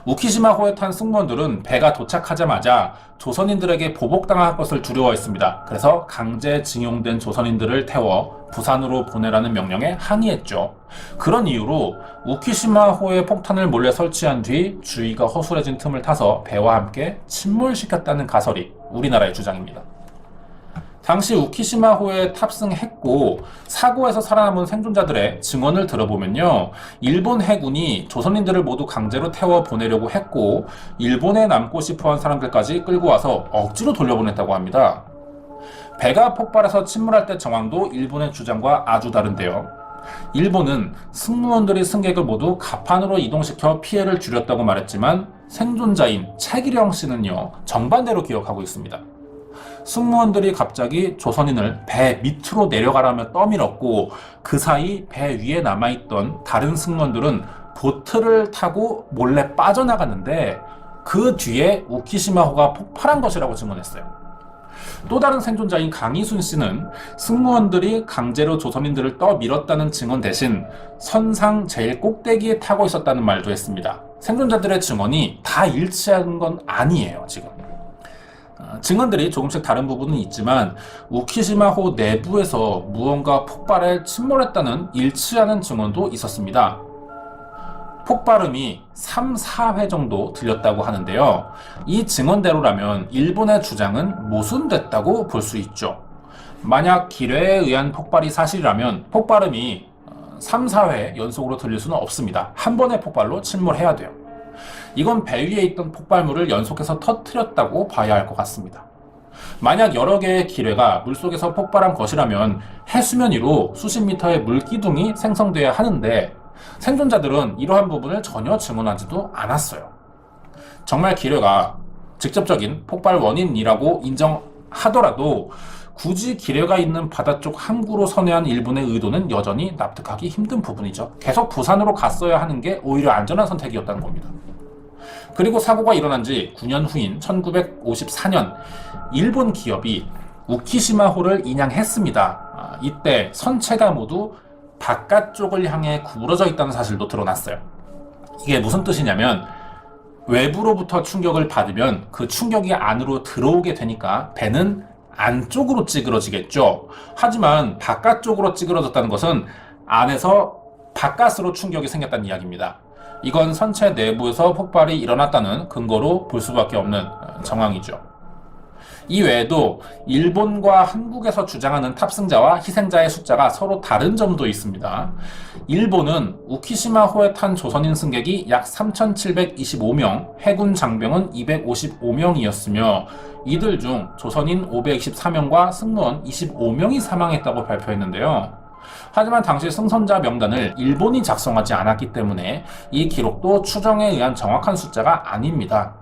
우키시마호에 탄 승무원들은 배가 도착하자마자 조선인들에게 보복당할 것을 두려워했습니다. 그래서 강제 징용된 조선인들을 태워 부산으로 보내라는 명령에 항의했죠. 그런 이유로 우키시마호에 폭탄을 몰래 설치한 뒤 주위가 허술해진 틈을 타서 배와 함께 침몰시켰다는 가설이 우리나라의 주장입니다. 당시 우키시마호에 탑승했고 사고에서 살아남은 생존자들의 증언을 들어보면요, 일본 해군이 조선인들을 모두 강제로 태워 보내려고 했고 일본에 남고 싶어한 사람들까지 끌고 와서 억지로 돌려보냈다고 합니다. 배가 폭발해서 침몰할 때 정황도 일본의 주장과 아주 다른데요. 일본은 승무원들이 승객을 모두 갑판으로 이동시켜 피해를 줄였다고 말했지만 생존자인 최기령 씨는요, 정반대로 기억하고 있습니다. 승무원들이 갑자기 조선인을 배 밑으로 내려가라며 떠밀었고 그 사이 배 위에 남아있던 다른 승무원들은 보트를 타고 몰래 빠져나갔는데 그 뒤에 우키시마호가 폭발한 것이라고 증언했어요. 또 다른 생존자인 강희순 씨는 승무원들이 강제로 조선인들을 떠밀었다는 증언 대신 선상 제일 꼭대기에 타고 있었다는 말도 했습니다. 생존자들의 증언이 다 일치하는 건 아니에요, 지금. 증언들이 조금씩 다른 부분은 있지만 우키시마호 내부에서 무언가 폭발에 침몰했다는 일치하는 증언도 있었습니다. 폭발음이 3, 4회 정도 들렸다고 하는데요. 이 증언대로라면 일본의 주장은 모순됐다고 볼 수 있죠. 만약 기뢰에 의한 폭발이 사실이라면 폭발음이 3, 4회 연속으로 들릴 수는 없습니다. 한 번의 폭발로 침몰해야 돼요. 이건 배 위에 있던 폭발물을 연속해서 터뜨렸다고 봐야 할 것 같습니다. 만약 여러 개의 기뢰가 물속에서 폭발한 것이라면 해수면 위로 수십 미터의 물기둥이 생성돼야 하는데 생존자들은 이러한 부분을 전혀 증언하지도 않았어요. 정말 기뢰가 직접적인 폭발 원인이라고 인정하더라도 굳이 기뢰가 있는 바다 쪽 항구로 선회한 일본의 의도는 여전히 납득하기 힘든 부분이죠. 계속 부산으로 갔어야 하는 게 오히려 안전한 선택이었다는 겁니다. 그리고 사고가 일어난 지 9년 후인 1954년 일본 기업이 우키시마호를 인양했습니다. 이때 선체가 모두 바깥쪽을 향해 구부러져 있다는 사실도 드러났어요. 이게 무슨 뜻이냐면 외부로부터 충격을 받으면 그 충격이 안으로 들어오게 되니까 배는 안쪽으로 찌그러지겠죠. 하지만 바깥쪽으로 찌그러졌다는 것은 안에서 바깥으로 충격이 생겼다는 이야기입니다. 이건 선체 내부에서 폭발이 일어났다는 근거로 볼 수밖에 없는 정황이죠. 이 외에도 일본과 한국에서 주장하는 탑승자와 희생자의 숫자가 서로 다른 점도 있습니다. 일본은 우키시마호에 탄 조선인 승객이 약 3,725명, 해군 장병은 255명이었으며 이들 중 조선인 524명과 승무원 25명이 사망했다고 발표했는데요. 하지만 당시 승선자 명단을 일본이 작성하지 않았기 때문에 이 기록도 추정에 의한 정확한 숫자가 아닙니다.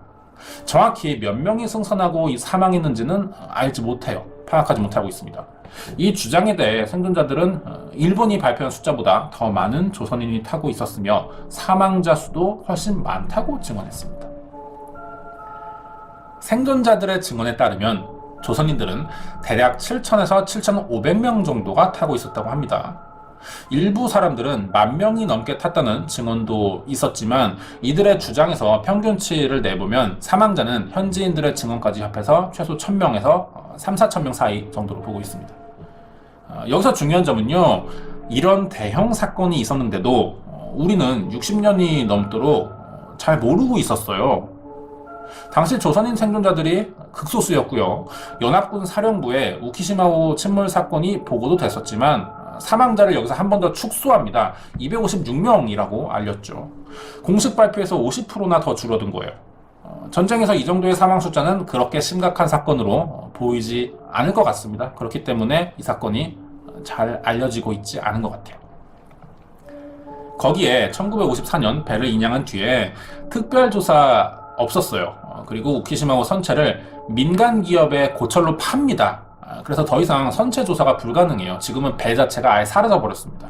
정확히 몇 명이 승선하고 사망했는지는 알지 못해요. 파악하지 못하고 있습니다. 이 주장에 대해 생존자들은 일본이 발표한 숫자보다 더 많은 조선인이 타고 있었으며 사망자 수도 훨씬 많다고 증언했습니다. 생존자들의 증언에 따르면 조선인들은 대략 7,000에서 7,500명 정도가 타고 있었다고 합니다. 일부 사람들은 10,000명이 넘게 탔다는 증언도 있었지만 이들의 주장에서 평균치를 내보면 사망자는 현지인들의 증언까지 합해서 최소 1,000명에서 3,4,000명 사이 정도로 보고 있습니다. 여기서 중요한 점은요, 이런 대형 사건이 있었는데도 우리는 60년이 넘도록 잘 모르고 있었어요. 당시 조선인 생존자들이 극소수였고요. 연합군 사령부에 우키시마호 침몰 사건이 보고도 됐었지만 사망자를 여기서 한 번 더 축소합니다. 256명이라고 알렸죠. 공식 발표에서 50%나 더 줄어든 거예요. 전쟁에서 이 정도의 사망 숫자는 그렇게 심각한 사건으로 보이지 않을 것 같습니다. 그렇기 때문에 이 사건이 잘 알려지고 있지 않은 것 같아요. 거기에 1954년 배를 인양한 뒤에 특별조사 없었어요. 그리고 우키시마호 선체를 민간 기업에 고철로 팝니다. 그래서 더 이상 선체 조사가 불가능해요. 지금은 배 자체가 아예 사라져 버렸습니다.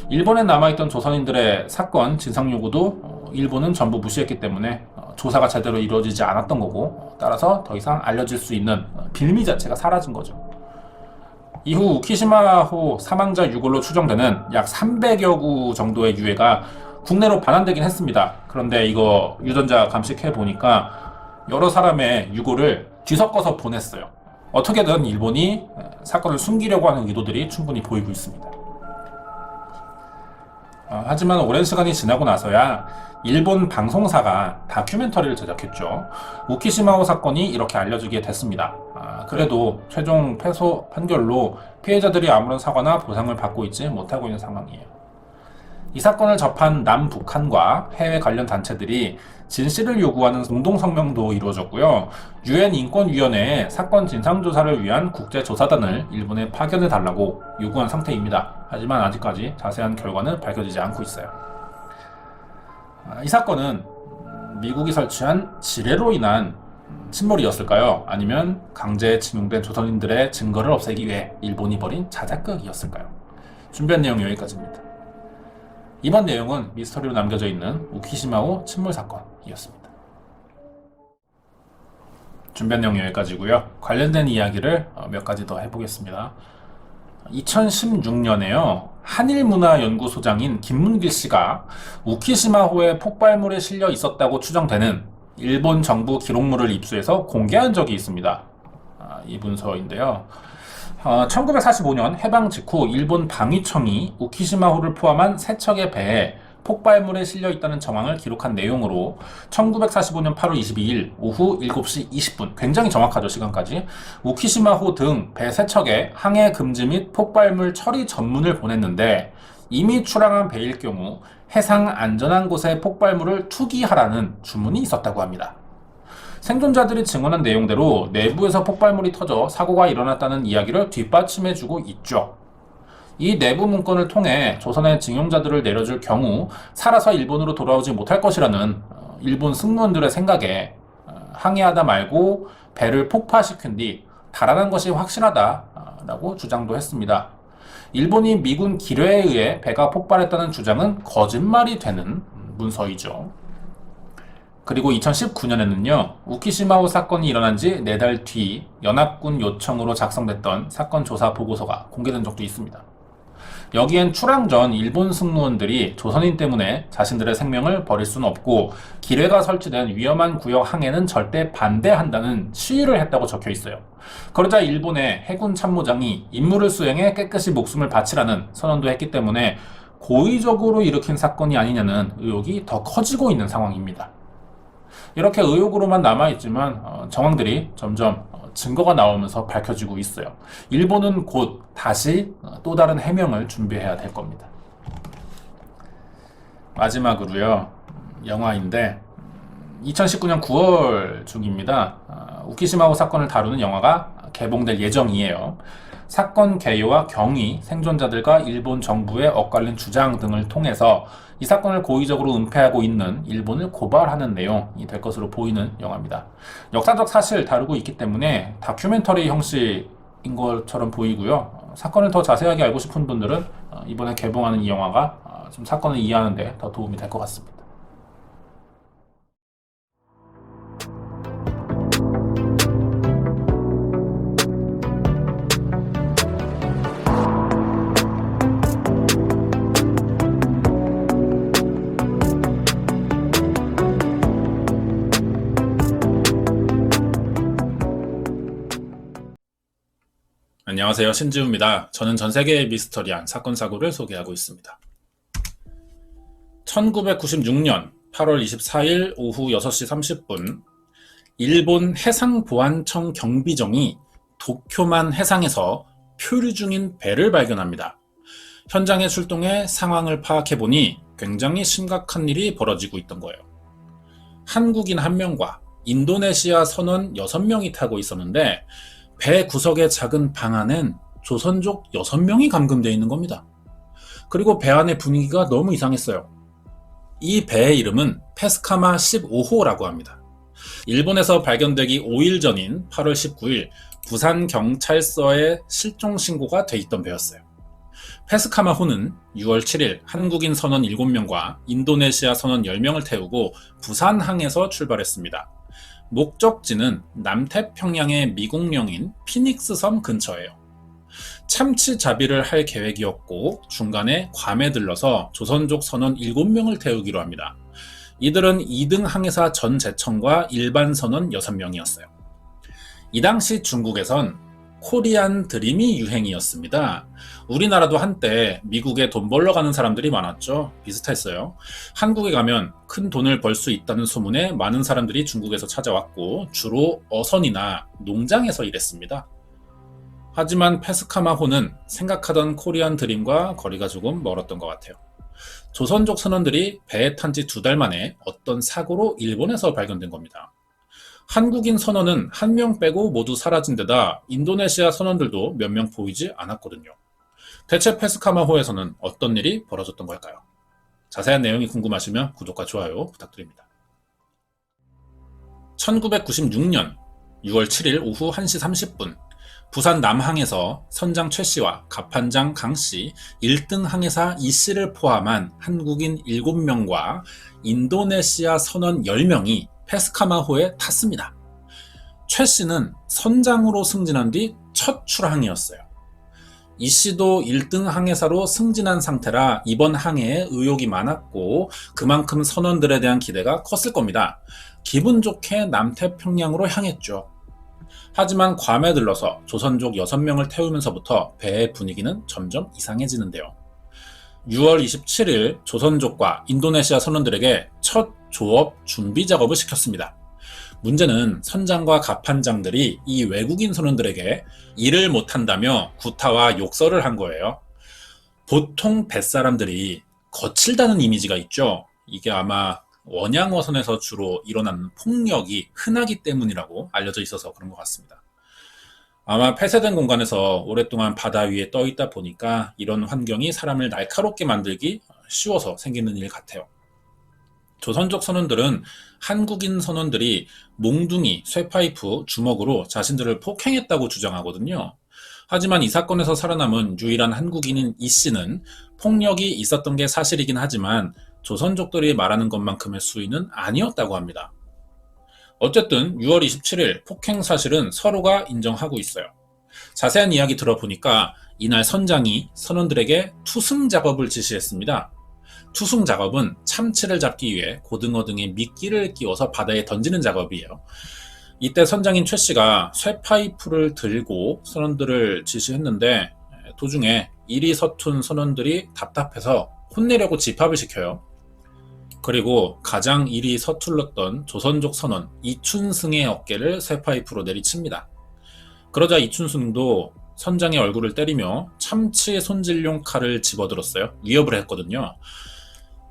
일본에 남아있던 조선인들의 사건 진상 요구도 일본은 전부 무시했기 때문에 조사가 제대로 이루어지지 않았던 거고, 따라서 더 이상 알려질 수 있는 빌미 자체가 사라진 거죠. 이후 우키시마호 사망자 유골로 추정되는 약 300여 구 정도의 유해가 국내로 반환되긴 했습니다. 그런데 이거 유전자 감식해 보니까 여러 사람의 유골을 뒤섞어서 보냈어요. 어떻게든 일본이 사건을 숨기려고 하는 의도들이 충분히 보이고 있습니다. 하지만 오랜 시간이 지나고 나서야 일본 방송사가 다큐멘터리를 제작했죠. 우키시마호 사건이 이렇게 알려지게 됐습니다. 그래도 최종 패소 판결로 피해자들이 아무런 사과나 보상을 받고 있지 못하고 있는 상황이에요. 이 사건을 접한 남북한과 해외 관련 단체들이 진실을 요구하는 공동성명도 이루어졌고요. 유엔 인권위원회에 사건 진상조사를 위한 국제조사단을 일본에 파견해달라고 요구한 상태입니다. 하지만 아직까지 자세한 결과는 밝혀지지 않고 있어요. 이 사건은 미국이 설치한 지뢰로 인한 침몰이었을까요? 아니면 강제에 침용된 조선인들의 증거를 없애기 위해 일본이 벌인 자작극이었을까요? 준비한 내용 여기까지입니다. 이번 내용은 미스터리로 남겨져 있는 우키시마호 침몰 사건이었습니다. 준비한 내용 여기까지고요. 관련된 이야기를 몇 가지 더 해보겠습니다. 2016년에요. 한일문화연구소장인 김문길 씨가 우키시마호에 폭발물에 실려 있었다고 추정되는 일본 정부 기록물을 입수해서 공개한 적이 있습니다. 이 문서인데요. 1945년 해방 직후 일본 방위청이 우키시마호를 포함한 3척의 배에 폭발물에 실려 있다는 정황을 기록한 내용으로 1945년 8월 22일 오후 7시 20분, 굉장히 정확하죠, 시간까지, 우키시마호 등 배 3척에 항해 금지 및 폭발물 처리 전문을 보냈는데, 이미 출항한 배일 경우 해상 안전한 곳에 폭발물을 투기하라는 주문이 있었다고 합니다. 생존자들이 증언한 내용대로 내부에서 폭발물이 터져 사고가 일어났다는 이야기를 뒷받침해주고 있죠. 이 내부 문건을 통해 조선의 징용자들을 내려줄 경우 살아서 일본으로 돌아오지 못할 것이라는 일본 승무원들의 생각에 항해하다 말고 배를 폭파시킨 뒤 달아난 것이 확실하다라고 주장도 했습니다. 일본이 미군 기뢰에 의해 배가 폭발했다는 주장은 거짓말이 되는 문서이죠. 그리고 2019년에는요, 우키시마호 사건이 일어난 지 4달 뒤 연합군 요청으로 작성됐던 사건 조사 보고서가 공개된 적도 있습니다. 여기엔 출항 전 일본 승무원들이 조선인 때문에 자신들의 생명을 버릴 수는 없고 기뢰가 설치된 위험한 구역 항해는 절대 반대한다는 시위를 했다고 적혀 있어요. 그러자 일본의 해군 참모장이 임무를 수행해 깨끗이 목숨을 바치라는 선언도 했기 때문에 고의적으로 일으킨 사건이 아니냐는 의혹이 더 커지고 있는 상황입니다. 이렇게 의혹으로만 남아있지만 정황들이 점점 증거가 나오면서 밝혀지고 있어요. 일본은 곧 다시 또 다른 해명을 준비해야 될 겁니다. 마지막으로요, 영화인데 2019년 9월 중입니다. 우키시마호 사건을 다루는 영화가 개봉될 예정이에요. 사건 개요와 경위, 생존자들과 일본 정부의 엇갈린 주장 등을 통해서 이 사건을 고의적으로 은폐하고 있는 일본을 고발하는 내용이 될 것으로 보이는 영화입니다. 역사적 사실 다루고 있기 때문에 다큐멘터리 형식인 것처럼 보이고요. 사건을 더 자세하게 알고 싶은 분들은 이번에 개봉하는 이 영화가 좀 사건을 이해하는 데 더 도움이 될 것 같습니다. 안녕하세요, 신지우입니다. 저는 전세계의 미스터리한 사건 사고를 소개하고 있습니다. 1996년 8월 24일 오후 6시 30분 일본 해상보안청 경비정이 도쿄만 해상에서 표류 중인 배를 발견합니다. 현장에 출동해 상황을 파악해보니 굉장히 심각한 일이 벌어지고 있던 거예요. 한국인 1명과 인도네시아 선원 6명이 타고 있었는데 배 구석의 작은 방 안엔 조선족 6명이 감금되어 있는 겁니다. 그리고 배 안의 분위기가 너무 이상했어요. 이 배의 이름은 페스카마 15호라고 합니다. 일본에서 발견되기 5일 전인 8월 19일 부산 경찰서에 실종 신고가 돼 있던 배였어요. 페스카마호는 6월 7일 한국인 선원 7명과 인도네시아 선원 10명을 태우고 부산항에서 출발했습니다. 목적지는 남태평양의 미국령인 피닉스 섬 근처예요. 참치잡이를 할 계획이었고 중간에 괌에 들러서 조선족 선원 7명을 태우기로 합니다. 이들은 2등 항해사 전 제청과 일반 선원 6명이었어요. 이 당시 중국에선 코리안 드림이 유행이었습니다. 우리나라도 한때 미국에 돈 벌러 가는 사람들이 많았죠. 비슷했어요. 한국에 가면 큰 돈을 벌 수 있다는 소문에 많은 사람들이 중국에서 찾아왔고 주로 어선이나 농장에서 일했습니다. 하지만 페스카마호는 생각하던 코리안 드림과 거리가 조금 멀었던 것 같아요. 조선족 선원들이 배에 탄 지 2달 만에 어떤 사고로 일본에서 발견된 겁니다. 한국인 선원은 1명 빼고 모두 사라진 데다 인도네시아 선원들도 몇 명 보이지 않았거든요. 대체 페스카마호에서는 어떤 일이 벌어졌던 걸까요? 자세한 내용이 궁금하시면 구독과 좋아요 부탁드립니다. 1996년 6월 7일 오후 1시 30분 부산 남항에서 선장 최 씨와 갑판장 강 씨, 1등 항해사 이 씨를 포함한 한국인 7명과 인도네시아 선원 10명이 페스카마호에 탔습니다. 최 씨는 선장으로 승진한 뒤 첫 출항이었어요. 이 씨도 1등 항해사로 승진한 상태라 이번 항해에 의욕이 많았고 그만큼 선원들에 대한 기대가 컸을 겁니다. 기분 좋게 남태평양으로 향했죠. 하지만 괌에 들러서 조선족 6명을 태우면서부터 배의 분위기는 점점 이상해지는데요. 6월 27일 조선족과 인도네시아 선원들에게 첫 조업 준비 작업을 시켰습니다. 문제는 선장과 갑판장들이 이 외국인 선원들에게 일을 못한다며 구타와 욕설을 한 거예요. 보통 뱃사람들이 거칠다는 이미지가 있죠. 이게 아마 원양어선에서 주로 일어나는 폭력이 흔하기 때문이라고 알려져 있어서 그런 것 같습니다. 아마 폐쇄된 공간에서 오랫동안 바다 위에 떠 있다 보니까 이런 환경이 사람을 날카롭게 만들기 쉬워서 생기는 일 같아요. 조선족 선원들은 한국인 선원들이 몽둥이, 쇠파이프, 주먹으로 자신들을 폭행했다고 주장하거든요. 하지만 이 사건에서 살아남은 유일한 한국인인 이 씨는 폭력이 있었던 게 사실이긴 하지만 조선족들이 말하는 것만큼의 수위는 아니었다고 합니다. 어쨌든 6월 27일 폭행 사실은 서로가 인정하고 있어요. 자세한 이야기 들어보니까 이날 선장이 선원들에게 투승 작업을 지시했습니다. 투승 작업은 참치를 잡기 위해 고등어 등에 미끼를 끼워서 바다에 던지는 작업이에요. 이때 선장인 최 씨가 쇠파이프를 들고 선원들을 지시했는데 도중에 일이 서툰 선원들이 답답해서 혼내려고 집합을 시켜요. 그리고 가장 일이 서툴렀던 조선족 선원 이춘승의 어깨를 쇠파이프로 내리칩니다. 그러자 이춘승도 선장의 얼굴을 때리며 참치 손질용 칼을 집어들었어요. 위협을 했거든요.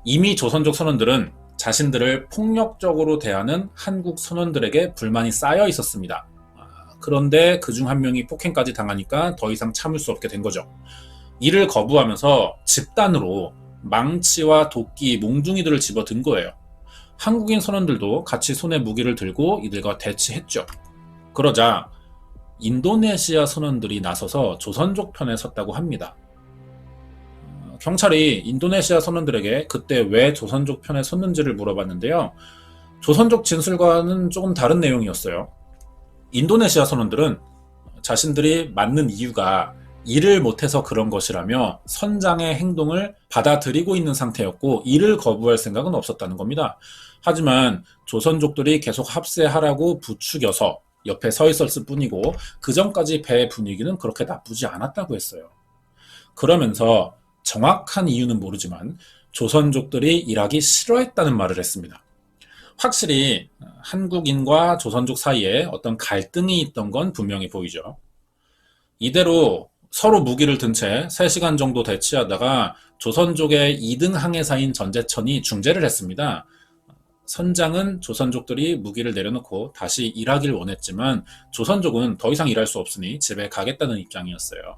이미 조선족 선원들은 자신들을 폭력적으로 대하는 한국 선원들에게 불만이 쌓여 있었습니다. 그런데 그중 한 명이 폭행까지 당하니까 더 이상 참을 수 없게 된 거죠. 이를 거부하면서 집단으로 망치와 도끼, 몽둥이들을 집어든 거예요. 한국인 선원들도 같이 손에 무기를 들고 이들과 대치했죠. 그러자 인도네시아 선원들이 나서서 조선족 편에 섰다고 합니다. 경찰이 인도네시아 선원들에게 그때 왜 조선족 편에 섰는지를 물어봤는데요. 조선족 진술과는 조금 다른 내용이었어요. 인도네시아 선원들은 자신들이 맞는 이유가 일을 못해서 그런 것이라며 선장의 행동을 받아들이고 있는 상태였고 이를 거부할 생각은 없었다는 겁니다. 하지만 조선족들이 계속 합세하라고 부추겨서 옆에 서 있었을 뿐이고 그 전까지 배의 분위기는 그렇게 나쁘지 않았다고 했어요. 그러면서 정확한 이유는 모르지만 조선족들이 일하기 싫어했다는 말을 했습니다. 확실히 한국인과 조선족 사이에 어떤 갈등이 있던 건 분명히 보이죠. 이대로 서로 무기를 든 채 3시간 정도 대치하다가 조선족의 2등 항해사인 전제천이 중재를 했습니다. 선장은 조선족들이 무기를 내려놓고 다시 일하길 원했지만 조선족은 더 이상 일할 수 없으니 집에 가겠다는 입장이었어요.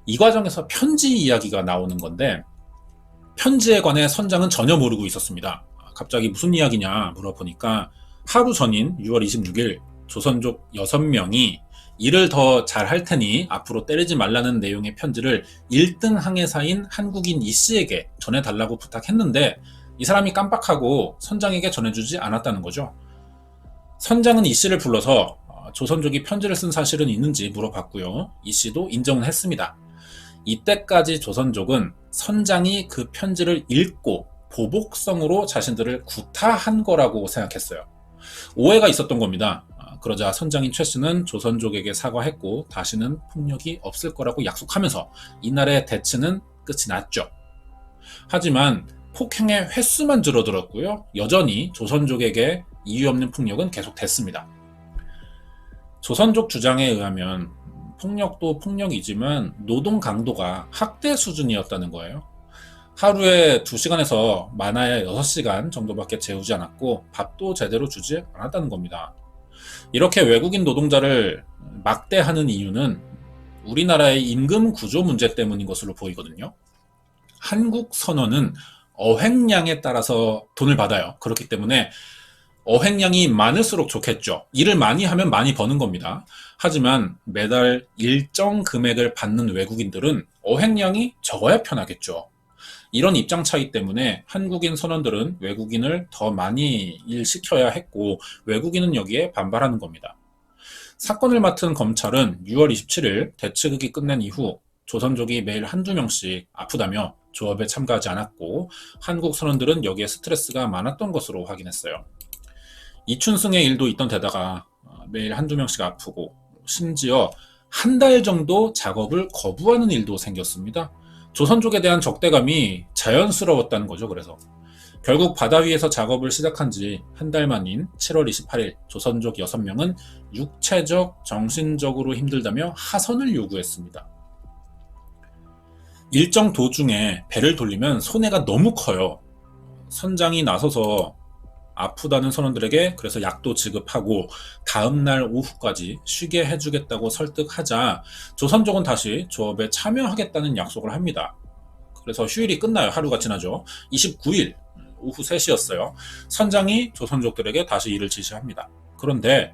이 과정에서 편지 이야기가 나오는 건데 편지에 관해 선장은 전혀 모르고 있었습니다. 갑자기 무슨 이야기냐 물어보니까 하루 전인 6월 26일 조선족 6명이 일을 더 잘할 테니 앞으로 때리지 말라는 내용의 편지를 1등 항해사인 한국인 이 씨에게 전해달라고 부탁했는데 이 사람이 깜빡하고 선장에게 전해주지 않았다는 거죠. 선장은 이 씨를 불러서 조선족이 편지를 쓴 사실은 있는지 물어봤고요. 이 씨도 인정은 했습니다. 이때까지 조선족은 선장이 그 편지를 읽고 보복성으로 자신들을 구타한 거라고 생각했어요. 오해가 있었던 겁니다. 그러자 선장인 최 씨는 조선족에게 사과했고 다시는 폭력이 없을 거라고 약속하면서 이날의 대치는 끝이 났죠. 하지만 폭행의 횟수만 줄어들었고요. 여전히 조선족에게 이유 없는 폭력은 계속됐습니다. 조선족 주장에 의하면 폭력도 폭력이지만 노동 강도가 학대 수준이었다는 거예요. 하루에 2시간에서 많아야 6시간 정도밖에 재우지 않았고 밥도 제대로 주지 않았다는 겁니다. 이렇게 외국인 노동자를 막대하는 이유는 우리나라의 임금 구조 문제 때문인 것으로 보이거든요. 한국 선원은 어획량에 따라서 돈을 받아요. 그렇기 때문에 어획량이 많을수록 좋겠죠. 일을 많이 하면 많이 버는 겁니다. 하지만 매달 일정 금액을 받는 외국인들은 어획량이 적어야 편하겠죠. 이런 입장 차이 때문에 한국인 선원들은 외국인을 더 많이 일시켜야 했고 외국인은 여기에 반발하는 겁니다. 사건을 맡은 검찰은 6월 27일 대치극이 끝낸 이후 조선족이 매일 한두 명씩 아프다며 조업에 참가하지 않았고 한국 선원들은 여기에 스트레스가 많았던 것으로 확인했어요. 이춘승의 일도 있던 데다가 매일 한두 명씩 아프고 심지어 한 달 정도 작업을 거부하는 일도 생겼습니다. 조선족에 대한 적대감이 자연스러웠다는 거죠. 그래서 결국 바다 위에서 작업을 시작한 지 한 달 만인 7월 28일 조선족 6명은 육체적, 정신적으로 힘들다며 하선을 요구했습니다. 일정 도중에 배를 돌리면 손해가 너무 커요. 선장이 나서서 아프다는 선원들에게 그래서 약도 지급하고 다음날 오후까지 쉬게 해주겠다고 설득하자 조선족은 다시 조업에 참여하겠다는 약속을 합니다. 그래서 휴일이 끝나요. 하루가 지나죠. 29일 오후 3시였어요. 선장이 조선족들에게 다시 일을 지시합니다. 그런데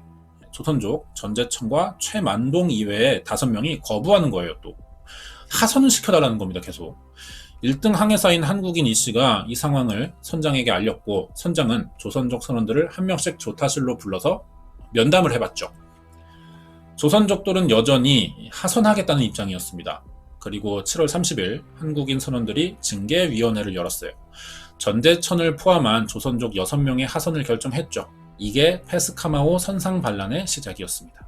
조선족 전재천과 최만동 이외에 5명이 거부하는 거예요. 또 하선을 시켜달라는 겁니다. 계속. 1등 항해사인 한국인 이 씨가 이 상황을 선장에게 알렸고 선장은 조선족 선원들을 한 명씩 조타실로 불러서 면담을 해봤죠. 조선족들은 여전히 하선하겠다는 입장이었습니다. 그리고 7월 30일 한국인 선원들이 징계위원회를 열었어요. 전재천을 포함한 조선족 6명의 하선을 결정했죠. 이게 페스카마호 선상 반란의 시작이었습니다.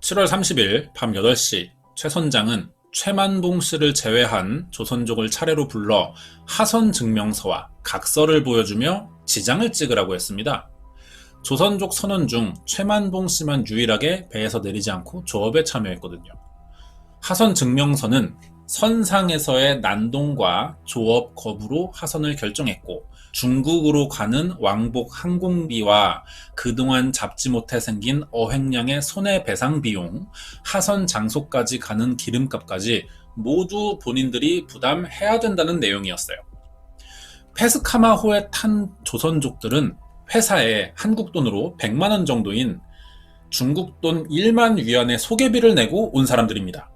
7월 30일 밤 8시 최 선장은 최만봉 씨를 제외한 조선족을 차례로 불러 하선 증명서와 각서를 보여주며 지장을 찍으라고 했습니다. 조선족 선원 중 최만봉 씨만 유일하게 배에서 내리지 않고 조업에 참여했거든요. 하선 증명서는 선상에서의 난동과 조업 거부로 하선을 결정했고 중국으로 가는 왕복 항공비와 그동안 잡지 못해 생긴 어획량의 손해배상 비용, 하선 장소까지 가는 기름값까지 모두 본인들이 부담해야 된다는 내용이었어요. 페스카마호에 탄 조선족들은 회사에 한국 돈으로 100만 원 정도인 중국 돈 1만 위안의 소개비를 내고 온 사람들입니다.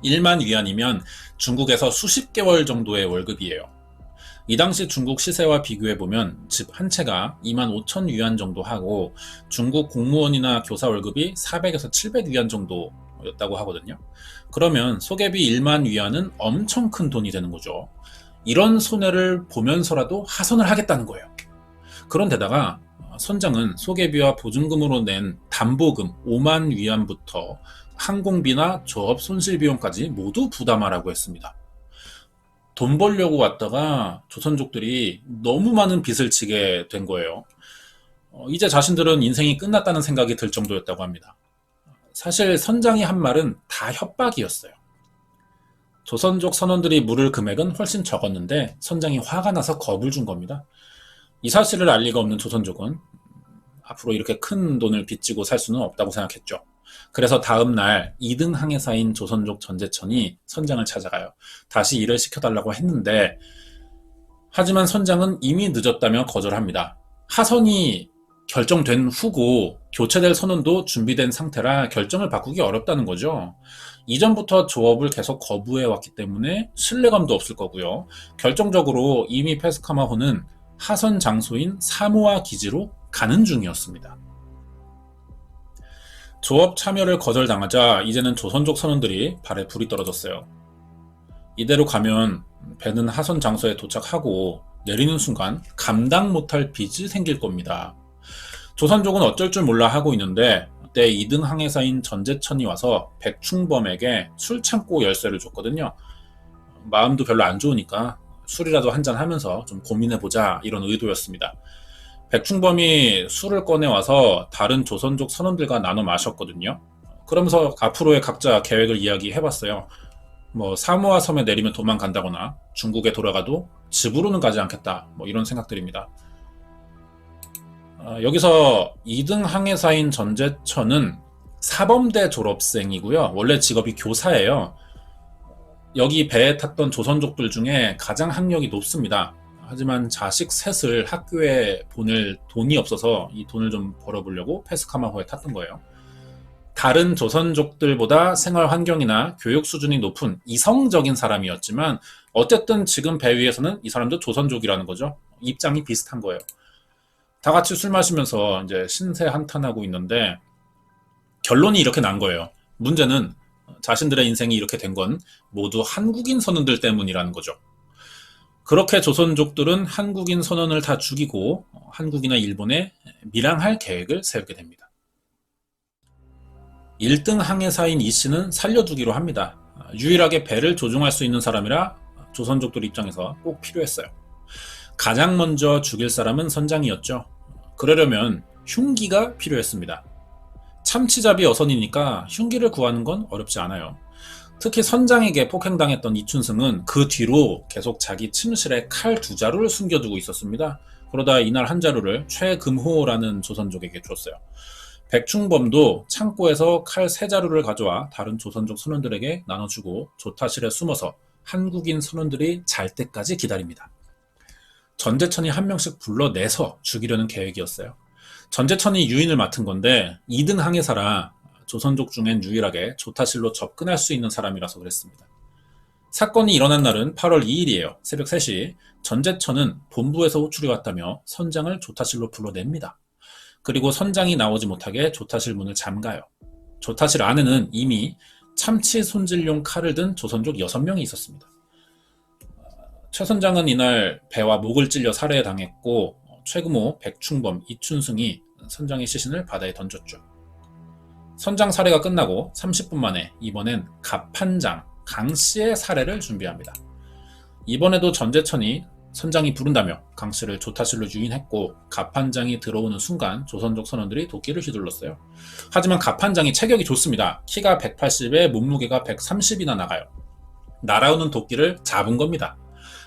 1만 위안이면 중국에서 수십 개월 정도의 월급이에요. 이 당시 중국 시세와 비교해보면 집 한 채가 2만 5천 위안 정도 하고 중국 공무원이나 교사 월급이 400에서 700 위안 정도였다고 하거든요. 그러면 소개비 1만 위안은 엄청 큰 돈이 되는 거죠. 이런 손해를 보면서라도 하선을 하겠다는 거예요. 그런데다가 선장은 소개비와 보증금으로 낸 담보금 5만 위안부터 항공비나 조업 손실 비용까지 모두 부담하라고 했습니다. 돈 벌려고 왔다가 조선족들이 너무 많은 빚을 지게 된 거예요. 이제 자신들은 인생이 끝났다는 생각이 들 정도였다고 합니다. 사실 선장이 한 말은 다 협박이었어요. 조선족 선원들이 물을 금액은 훨씬 적었는데 선장이 화가 나서 겁을 준 겁니다. 이 사실을 알 리가 없는 조선족은 앞으로 이렇게 큰 돈을 빚지고 살 수는 없다고 생각했죠. 그래서 다음 날 2등 항해사인 조선족 전재천이 선장을 찾아가요. 다시 일을 시켜달라고 했는데 하지만 선장은 이미 늦었다며 거절합니다. 하선이 결정된 후고 교체될 선원도 준비된 상태라 결정을 바꾸기 어렵다는 거죠. 이전부터 조업을 계속 거부해왔기 때문에 신뢰감도 없을 거고요. 결정적으로 이미 페스카마호는 하선 장소인 사모아 기지로 가는 중이었습니다. 조업 참여를 거절당하자 이제는 조선족 선원들이 발에 불이 떨어졌어요. 이대로 가면 배는 하선 장소에 도착하고 내리는 순간 감당 못할 빚이 생길 겁니다. 조선족은 어쩔 줄 몰라 하고 있는데 그때 2등 항해사인 전재천이 와서 백충범에게 술창고 열쇠를 줬거든요. 마음도 별로 안 좋으니까 술이라도 한잔 하면서 좀 고민해보자 이런 의도였습니다. 백충범이 술을 꺼내와서 다른 조선족 선원들과 나눠 마셨거든요. 그러면서 앞으로의 각자 계획을 이야기해봤어요. 사모아 섬에 내리면 도망간다거나 중국에 돌아가도 집으로는 가지 않겠다 이런 생각들입니다. 여기서 2등 항해사인 전재천은 사범대 졸업생이고요. 원래 직업이 교사예요. 여기 배에 탔던 조선족들 중에 가장 학력이 높습니다. 하지만 자식 셋을 학교에 보낼 돈이 없어서 이 돈을 좀 벌어보려고 페스카마호에 탔던 거예요. 다른 조선족들보다 생활 환경이나 교육 수준이 높은 이성적인 사람이었지만 어쨌든 지금 배 위에서는 이 사람도 조선족이라는 거죠. 입장이 비슷한 거예요. 다 같이 술 마시면서 이제 신세 한탄하고 있는데 결론이 이렇게 난 거예요. 문제는 자신들의 인생이 이렇게 된 건 모두 한국인 선원들 때문이라는 거죠. 그렇게 조선족들은 한국인 선원을 다 죽이고 한국이나 일본에 밀항할 계획을 세우게 됩니다. 1등 항해사인 이 씨는 살려두기로 합니다. 유일하게 배를 조종할 수 있는 사람이라 조선족들 입장에서 꼭 필요했어요. 가장 먼저 죽일 사람은 선장이었죠. 그러려면 흉기가 필요했습니다. 참치잡이 어선이니까 흉기를 구하는 건 어렵지 않아요. 특히 선장에게 폭행당했던 이춘승은 그 뒤로 계속 자기 침실에 칼 2자루를 숨겨두고 있었습니다. 그러다 이날 한 자루를 최금호라는 조선족에게 줬어요. 백충범도 창고에서 칼 3자루를 가져와 다른 조선족 선원들에게 나눠주고 조타실에 숨어서 한국인 선원들이 잘 때까지 기다립니다. 전재천이 한 명씩 불러내서 죽이려는 계획이었어요. 전재천이 유인을 맡은 건데 2등 항해사라 조선족 중엔 유일하게 조타실로 접근할 수 있는 사람이라서 그랬습니다. 사건이 일어난 날은 8월 2일이에요. 새벽 3시 전재천은 본부에서 호출이 왔다며 선장을 조타실로 불러냅니다. 그리고 선장이 나오지 못하게 조타실 문을 잠가요. 조타실 안에는 이미 참치 손질용 칼을 든 조선족 6명이 있었습니다. 최 선장은 이날 배와 목을 찔려 살해당했고 최금호, 백충범, 이춘승이 선장의 시신을 바다에 던졌죠. 선장 살해가 끝나고 30분 만에 이번엔 갑판장 강씨의 살해를 준비합니다. 이번에도 전재천이 선장이 부른다며 강씨를 조타실로 유인했고 갑판장이 들어오는 순간 조선족 선원들이 도끼를 휘둘렀어요. 하지만 갑판장이 체격이 좋습니다. 키가 180에 몸무게가 130이나 나가요. 날아오는 도끼를 잡은 겁니다.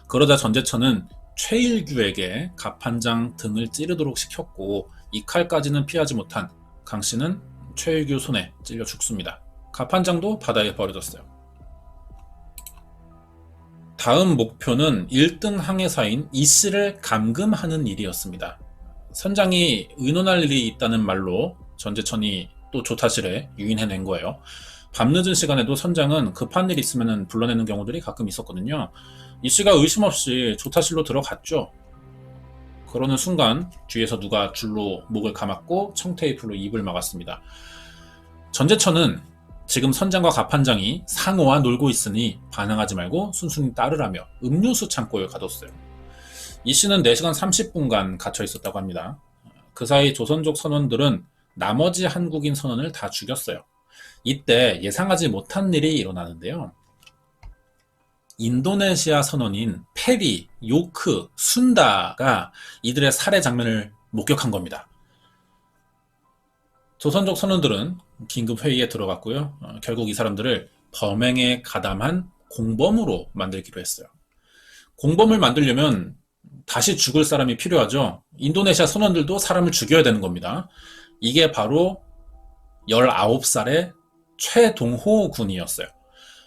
그러자 전재천은 최일규에게 갑판장 등을 찌르도록 시켰고 이 칼까지는 피하지 못한 강씨는 최일규 손에 찔려 죽습니다. 갑판장도 바다에 버려졌어요. 다음 목표는 1등 항해사인 이 씨를 감금하는 일이었습니다. 선장이 의논할 일이 있다는 말로 전재천이 또 조타실에 유인해낸 거예요. 밤늦은 시간에도 선장은 급한 일 있으면 불러내는 경우들이 가끔 있었거든요. 이 씨가 의심 없이 조타실로 들어갔죠. 그러는 순간 뒤에서 누가 줄로 목을 감았고 청테이프로 입을 막았습니다. 전재천은 지금 선장과 갑판장이 상어와 놀고 있으니 반항하지 말고 순순히 따르라며 음료수 창고에 가뒀어요. 이 씨는 4시간 30분간 갇혀 있었다고 합니다. 그 사이 조선족 선원들은 나머지 한국인 선원을 다 죽였어요. 이때 예상하지 못한 일이 일어나는데요. 인도네시아 선원인 페리, 요크, 순다가 이들의 살해 장면을 목격한 겁니다. 조선족 선원들은 긴급 회의에 들어갔고요. 결국 이 사람들을 범행에 가담한 공범으로 만들기로 했어요. 공범을 만들려면 다시 죽을 사람이 필요하죠. 인도네시아 선원들도 사람을 죽여야 되는 겁니다. 이게 바로 19살의 최동호 군이었어요.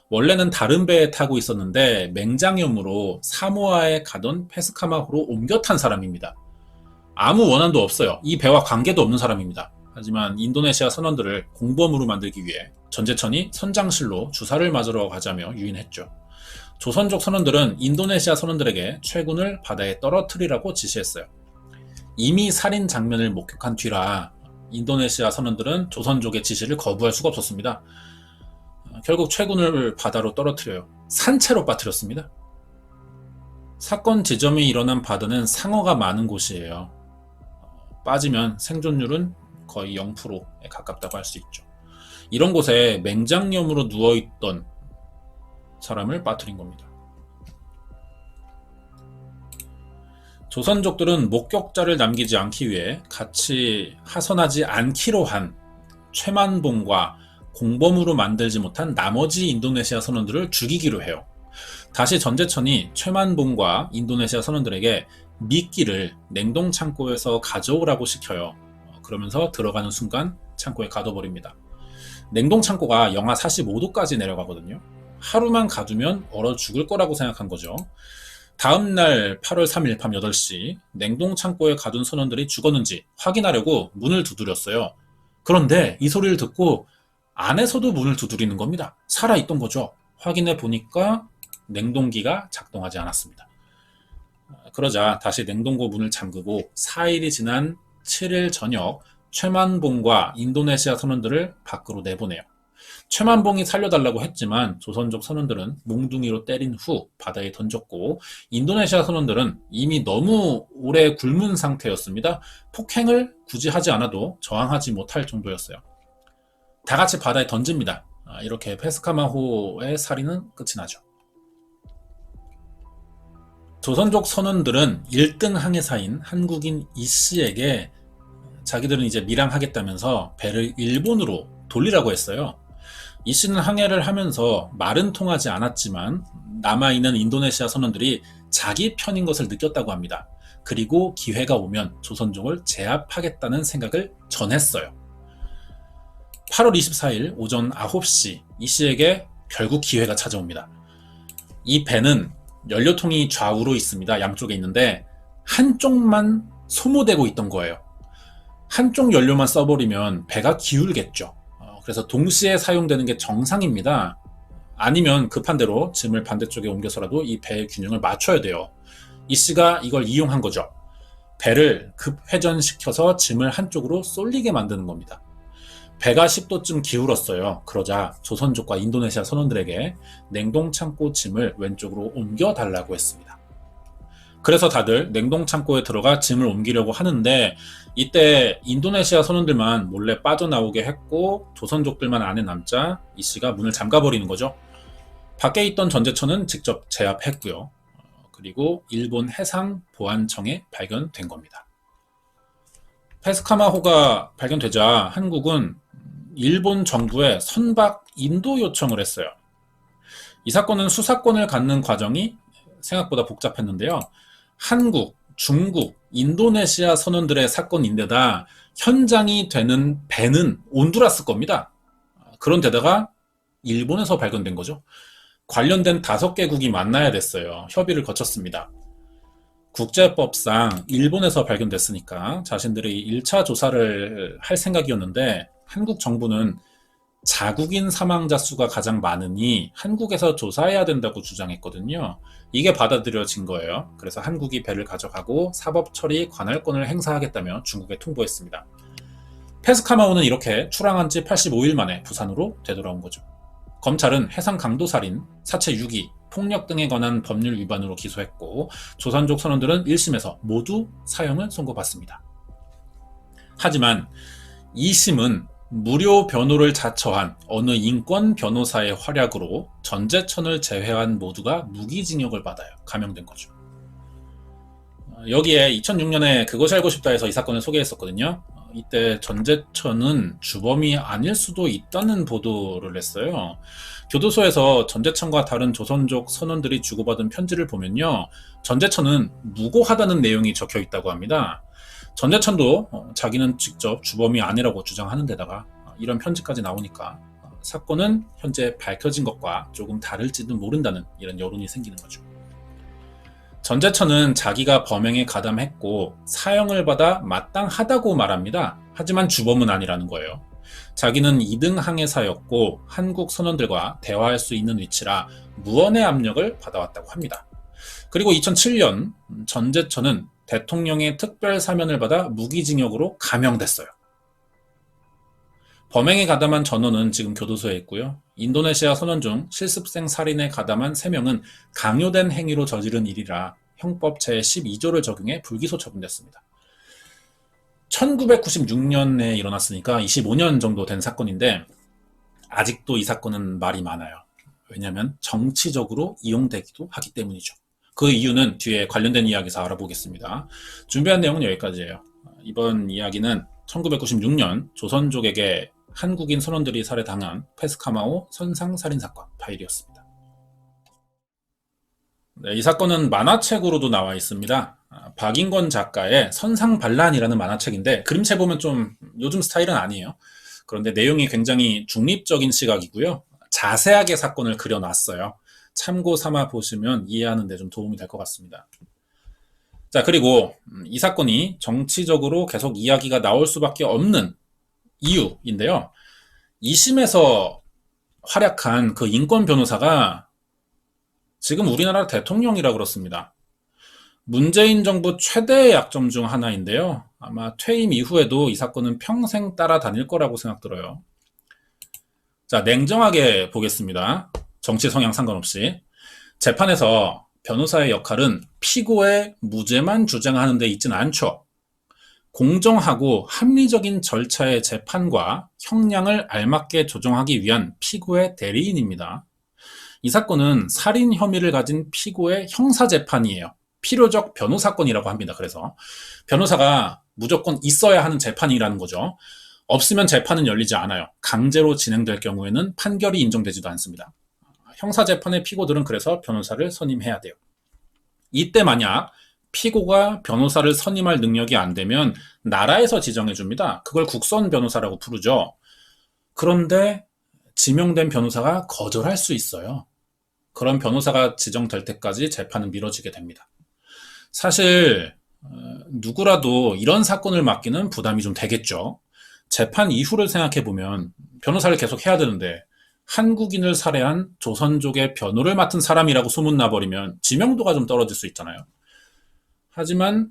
원래는 다른 배에 타고 있었는데 맹장염으로 사모아에 가던 페스카마호로 옮겨 탄 사람입니다. 아무 원한도 없어요. 이 배와 관계도 없는 사람입니다. 하지만 인도네시아 선원들을 공범으로 만들기 위해 전제천이 선장실로 주사를 맞으러 가자며 유인했죠. 조선족 선원들은 인도네시아 선원들에게 최군을 바다에 떨어뜨리라고 지시했어요. 이미 살인 장면을 목격한 뒤라 인도네시아 선원들은 조선족의 지시를 거부할 수가 없었습니다. 결국 최군을 바다로 떨어뜨려요. 산채로 빠뜨렸습니다. 사건 지점이 일어난 바다는 상어가 많은 곳이에요. 빠지면 생존율은 거의 0%에 가깝다고 할 수 있죠. 이런 곳에 맹장염으로 누워있던 사람을 빠뜨린 겁니다. 조선족들은 목격자를 남기지 않기 위해 같이 하선하지 않기로 한 최만봉과 공범으로 만들지 못한 나머지 인도네시아 선원들을 죽이기로 해요. 다시 전제천이 최만봉과 인도네시아 선원들에게 미끼를 냉동 창고에서 가져오라고 시켜요. 그러면서 들어가는 순간 창고에 가둬버립니다. 냉동 창고가 영하 45도까지 내려가거든요. 하루만 가두면 얼어 죽을 거라고 생각한 거죠. 다음날 8월 3일 밤 8시 냉동 창고에 가둔 선원들이 죽었는지 확인하려고 문을 두드렸어요. 그런데 이 소리를 듣고 안에서도 문을 두드리는 겁니다. 살아있던 거죠. 확인해 보니까 냉동기가 작동하지 않았습니다. 그러자 다시 냉동고 문을 잠그고 4일이 지난 7일 저녁 최만봉과 인도네시아 선원들을 밖으로 내보내요. 최만봉이 살려달라고 했지만 조선족 선원들은 몽둥이로 때린 후 바다에 던졌고 인도네시아 선원들은 이미 너무 오래 굶은 상태였습니다. 폭행을 굳이 하지 않아도 저항하지 못할 정도였어요. 다 같이 바다에 던집니다. 이렇게 페스카마호의 살인은 끝이 나죠. 조선족 선원들은 1등 항해사인 한국인 이 씨에게 자기들은 이제 밀항하겠다면서 배를 일본으로 돌리라고 했어요. 이 씨는 항해를 하면서 말은 통하지 않았지만 남아있는 인도네시아 선원들이 자기 편인 것을 느꼈다고 합니다. 그리고 기회가 오면 조선족을 제압하겠다는 생각을 전했어요. 8월 24일 오전 9시 이 씨에게 결국 기회가 찾아옵니다. 이 배는 연료통이 좌우로 있습니다. 양쪽에 있는데 한쪽만 소모되고 있던 거예요. 한쪽 연료만 써버리면 배가 기울겠죠. 그래서 동시에 사용되는 게 정상입니다. 아니면 급한 대로 짐을 반대쪽에 옮겨서라도 이 배의 균형을 맞춰야 돼요. 이 씨가 이걸 이용한 거죠. 배를 급회전시켜서 짐을 한쪽으로 쏠리게 만드는 겁니다. 배가 10도쯤 기울었어요. 그러자 조선족과 인도네시아 선원들에게 냉동창고 짐을 왼쪽으로 옮겨달라고 했습니다. 그래서 다들 냉동창고에 들어가 짐을 옮기려고 하는데 이때 인도네시아 선원들만 몰래 빠져나오게 했고 조선족들만 안에 남자 이 씨가 문을 잠가버리는 거죠. 밖에 있던 전제천은 직접 제압했고요. 그리고 일본 해상보안청에 발견된 겁니다. 페스카마호가 발견되자 한국은 일본 정부에 선박 인도 요청을 했어요. 이 사건은 수사권을 갖는 과정이 생각보다 복잡했는데요. 한국, 중국, 인도네시아 선원들의 사건인데다 현장이 되는 배는 온두라스 겁니다. 그런데다가 일본에서 발견된 거죠. 관련된 5개국이 만나야 됐어요. 협의를 거쳤습니다. 국제법상 일본에서 발견됐으니까 자신들이 1차 조사를 할 생각이었는데 한국 정부는 자국인 사망자 수가 가장 많으니 한국에서 조사해야 된다고 주장했거든요. 이게 받아들여진 거예요. 그래서 한국이 배를 가져가고 사법처리 관할권을 행사하겠다며 중국에 통보했습니다. 페스카마호는 이렇게 출항한 지 85일 만에 부산으로 되돌아온 거죠. 검찰은 해상 강도살인, 사체 유기, 폭력 등에 관한 법률 위반으로 기소했고 조선족 선원들은 1심에서 모두 사형을 선고받습니다. 하지만 2심은 무료 변호를 자처한 어느 인권 변호사의 활약으로 전제천을 제외한 모두가 무기징역을 받아요. 감형된 거죠. 여기에 2006년에 그것이 알고 싶다에서 이 사건을 소개했었거든요. 이때 전제천은 주범이 아닐 수도 있다는 보도를 했어요. 교도소에서 전제천과 다른 조선족 선원들이 주고받은 편지를 보면요. 전제천은 무고하다는 내용이 적혀 있다고 합니다. 전제천도 자기는 직접 주범이 아니라고 주장하는 데다가 이런 편지까지 나오니까 사건은 현재 밝혀진 것과 조금 다를지도 모른다는 이런 여론이 생기는 거죠. 전재천은 자기가 범행에 가담했고 사형을 받아 마땅하다고 말합니다. 하지만 주범은 아니라는 거예요. 자기는 2등 항해사였고 한국 선원들과 대화할 수 있는 위치라 무언의 압력을 받아왔다고 합니다. 그리고 2007년 전재천은 대통령의 특별 사면을 받아 무기징역으로 감형됐어요. 범행에 가담한 전원은 지금 교도소에 있고요. 인도네시아 선원 중 실습생 살인에 가담한 3명은 강요된 행위로 저지른 일이라 형법 제12조를 적용해 불기소 처분됐습니다. 1996년에 일어났으니까 25년 정도 된 사건인데 아직도 이 사건은 말이 많아요. 왜냐하면 정치적으로 이용되기도 하기 때문이죠. 그 이유는 뒤에 관련된 이야기에서 알아보겠습니다. 준비한 내용은 여기까지예요. 이번 이야기는 1996년 조선족에게 한국인 선원들이 살해당한 페스카마오 선상살인사건 파일이었습니다. 네, 이 사건은 만화책으로도 나와 있습니다. 박인권 작가의 선상반란이라는 만화책인데 그림체 보면 좀 요즘 스타일은 아니에요. 그런데 내용이 굉장히 중립적인 시각이고요. 자세하게 사건을 그려놨어요. 참고 삼아 보시면 이해하는 데 좀 도움이 될 것 같습니다. 자, 그리고 이 사건이 정치적으로 계속 이야기가 나올 수밖에 없는 이유인데요. 2심에서 활약한 그 인권 변호사가 지금 우리나라 대통령이라 그렇습니다. 문재인 정부 최대의 약점 중 하나인데요. 아마 퇴임 이후에도 이 사건은 평생 따라다닐 거라고 생각들어요. 자, 냉정하게 보겠습니다. 정치 성향 상관없이. 재판에서 변호사의 역할은 피고의 무죄만 주장하는 데 있지는 않죠. 공정하고 합리적인 절차의 재판과 형량을 알맞게 조정하기 위한 피고의 대리인입니다. 이 사건은 살인 혐의를 가진 피고의 형사재판이에요. 필요적 변호사건이라고 합니다. 그래서 변호사가 무조건 있어야 하는 재판이라는 거죠. 없으면 재판은 열리지 않아요. 강제로 진행될 경우에는 판결이 인정되지도 않습니다. 형사재판의 피고들은 그래서 변호사를 선임해야 돼요. 이때 만약 피고가 변호사를 선임할 능력이 안 되면 나라에서 지정해 줍니다. 그걸 국선 변호사라고 부르죠. 그런데 지명된 변호사가 거절할 수 있어요. 그런 변호사가 지정될 때까지 재판은 미뤄지게 됩니다. 사실 누구라도 이런 사건을 맡기는 부담이 좀 되겠죠. 재판 이후를 생각해 보면 변호사를 계속 해야 되는데 한국인을 살해한 조선족의 변호를 맡은 사람이라고 소문나버리면 지명도가 좀 떨어질 수 있잖아요. 하지만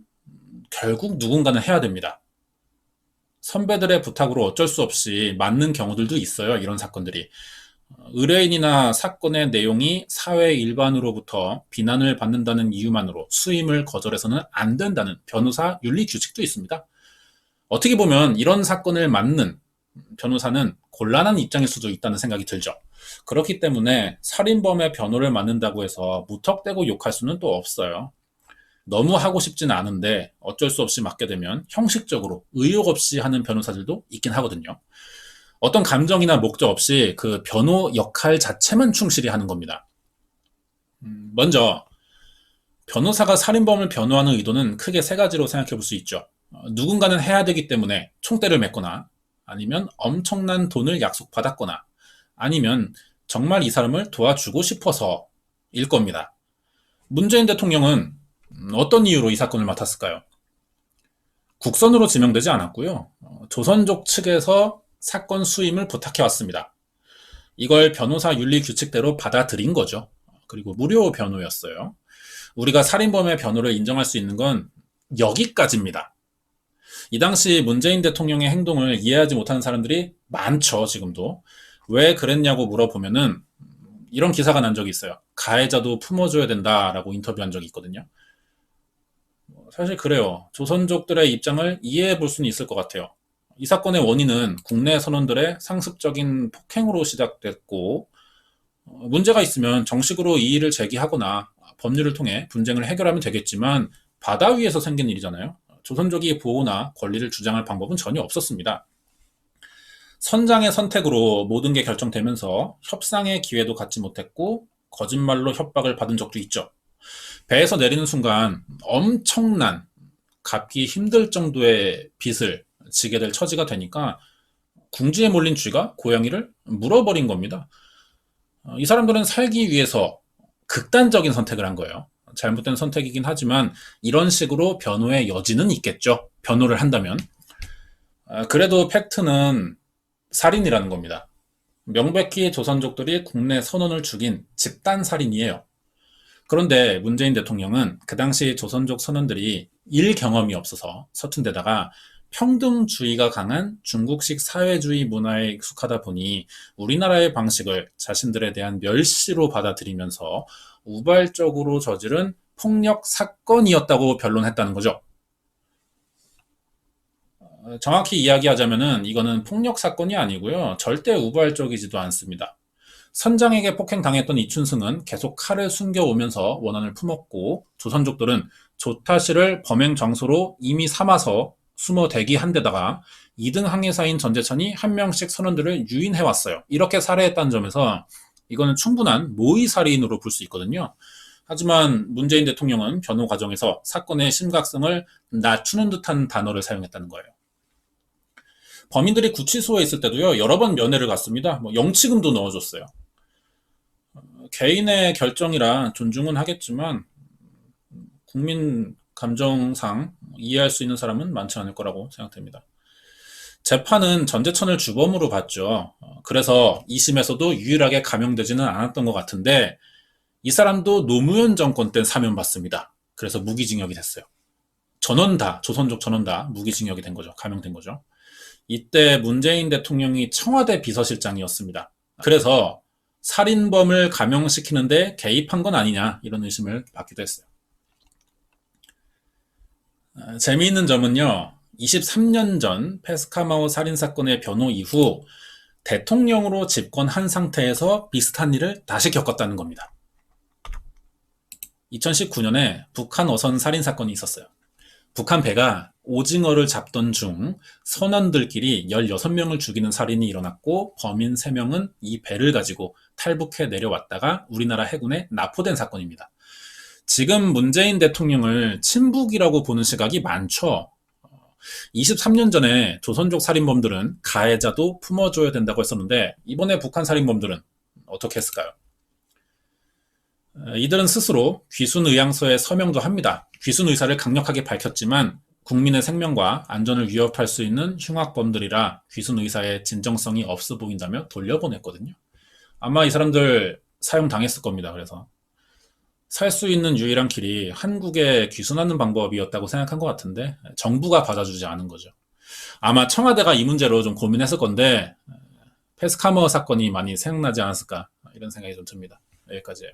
결국 누군가는 해야 됩니다. 선배들의 부탁으로 어쩔 수 없이 맡는 경우들도 있어요. 이런 사건들이. 의뢰인이나 사건의 내용이 사회 일반으로부터 비난을 받는다는 이유만으로 수임을 거절해서는 안 된다는 변호사 윤리 규칙도 있습니다. 어떻게 보면 이런 사건을 맡는 변호사는 곤란한 입장일 수도 있다는 생각이 들죠. 그렇기 때문에 살인범의 변호를 맡는다고 해서 무턱대고 욕할 수는 또 없어요. 너무 하고 싶진 않은데 어쩔 수 없이 맡게 되면 형식적으로 의욕 없이 하는 변호사들도 있긴 하거든요. 어떤 감정이나 목적 없이 그 변호 역할 자체만 충실히 하는 겁니다. 먼저 변호사가 살인범을 변호하는 의도는 크게 3가지로 생각해 볼 수 있죠. 누군가는 해야 되기 때문에 총대를 맺거나 아니면 엄청난 돈을 약속받았거나 아니면 정말 이 사람을 도와주고 싶어서일 겁니다. 문재인 대통령은 어떤 이유로 이 사건을 맡았을까요? 국선으로 지명되지 않았고요. 조선족 측에서 사건 수임을 부탁해왔습니다. 이걸 변호사 윤리 규칙대로 받아들인 거죠. 그리고 무료 변호였어요. 우리가 살인범의 변호를 인정할 수 있는 건 여기까지입니다. 이 당시 문재인 대통령의 행동을 이해하지 못하는 사람들이 많죠, 지금도. 왜 그랬냐고 물어보면은 이런 기사가 난 적이 있어요. 가해자도 품어줘야 된다라고 인터뷰한 적이 있거든요. 사실 그래요. 조선족들의 입장을 이해해 볼 수는 있을 것 같아요. 이 사건의 원인은 국내 선원들의 상습적인 폭행으로 시작됐고 문제가 있으면 정식으로 이의를 제기하거나 법률을 통해 분쟁을 해결하면 되겠지만 바다 위에서 생긴 일이잖아요. 조선족이 보호나 권리를 주장할 방법은 전혀 없었습니다. 선장의 선택으로 모든 게 결정되면서 협상의 기회도 갖지 못했고 거짓말로 협박을 받은 적도 있죠. 배에서 내리는 순간 엄청난 갚기 힘들 정도의 빚을 지게 될 처지가 되니까 궁지에 몰린 쥐가 고양이를 물어버린 겁니다. 이 사람들은 살기 위해서 극단적인 선택을 한 거예요. 잘못된 선택이긴 하지만 이런 식으로 변호의 여지는 있겠죠. 변호를 한다면. 그래도 팩트는 살인이라는 겁니다. 명백히 조선족들이 국내 선원을 죽인 집단 살인이에요. 그런데 문재인 대통령은 그 당시 조선족 선원들이 일 경험이 없어서 서툰 데다가 평등주의가 강한 중국식 사회주의 문화에 익숙하다 보니 우리나라의 방식을 자신들에 대한 멸시로 받아들이면서 우발적으로 저지른 폭력 사건이었다고 변론했다는 거죠. 정확히 이야기하자면은 이거는 폭력 사건이 아니고요. 절대 우발적이지도 않습니다. 선장에게 폭행당했던 이춘승은 계속 칼을 숨겨오면서 원한을 품었고 조선족들은 조타시를 범행 장소로 이미 삼아서 숨어 대기한 데다가 2등 항해사인 전재천이 한 명씩 선원들을 유인해왔어요. 이렇게 살해했다는 점에서 이거는 충분한 모의살인으로 볼 수 있거든요. 하지만 문재인 대통령은 변호 과정에서 사건의 심각성을 낮추는 듯한 단어를 사용했다는 거예요. 범인들이 구치소에 있을 때도요, 여러 번 면회를 갔습니다. 영치금도 넣어줬어요. 개인의 결정이라 존중은 하겠지만 국민 감정상 이해할 수 있는 사람은 많지 않을 거라고 생각됩니다. 재판은 전재천을 주범으로 봤죠. 그래서 2심에서도 유일하게 감형되지는 않았던 것 같은데 이 사람도 노무현 정권 때 사면받습니다. 그래서 무기징역이 됐어요. 조선족 전원 다 무기징역이 된 거죠. 감형된 거죠. 이때 문재인 대통령이 청와대 비서실장이었습니다. 그래서 살인범을 감형시키는데 개입한 건 아니냐 이런 의심을 받기도 했어요. 재미있는 점은요. 23년 전 페스카마우 살인사건의 변호 이후 대통령으로 집권한 상태에서 비슷한 일을 다시 겪었다는 겁니다. 2019년에 북한 어선 살인사건이 있었어요. 북한 배가 오징어를 잡던 중 선원들끼리 16명을 죽이는 살인이 일어났고 범인 3명은 이 배를 가지고 탈북해 내려왔다가 우리나라 해군에 납포된 사건입니다. 지금 문재인 대통령을 친북이라고 보는 시각이 많죠. 23년 전에 조선족 살인범들은 가해자도 품어줘야 된다고 했었는데 이번에 북한 살인범들은 어떻게 했을까요? 이들은 스스로 귀순의향서에 서명도 합니다. 귀순 의사를 강력하게 밝혔지만 국민의 생명과 안전을 위협할 수 있는 흉악범들이라 귀순 의사의 진정성이 없어 보인다며 돌려보냈거든요. 아마 이 사람들 사형당했을 겁니다. 그래서 살 수 있는 유일한 길이 한국에 귀순하는 방법이었다고 생각한 것 같은데 정부가 받아주지 않은 거죠. 아마 청와대가 이 문제로 좀 고민했을 건데 페스카머 사건이 많이 생각나지 않았을까 이런 생각이 좀 듭니다. 여기까지예요.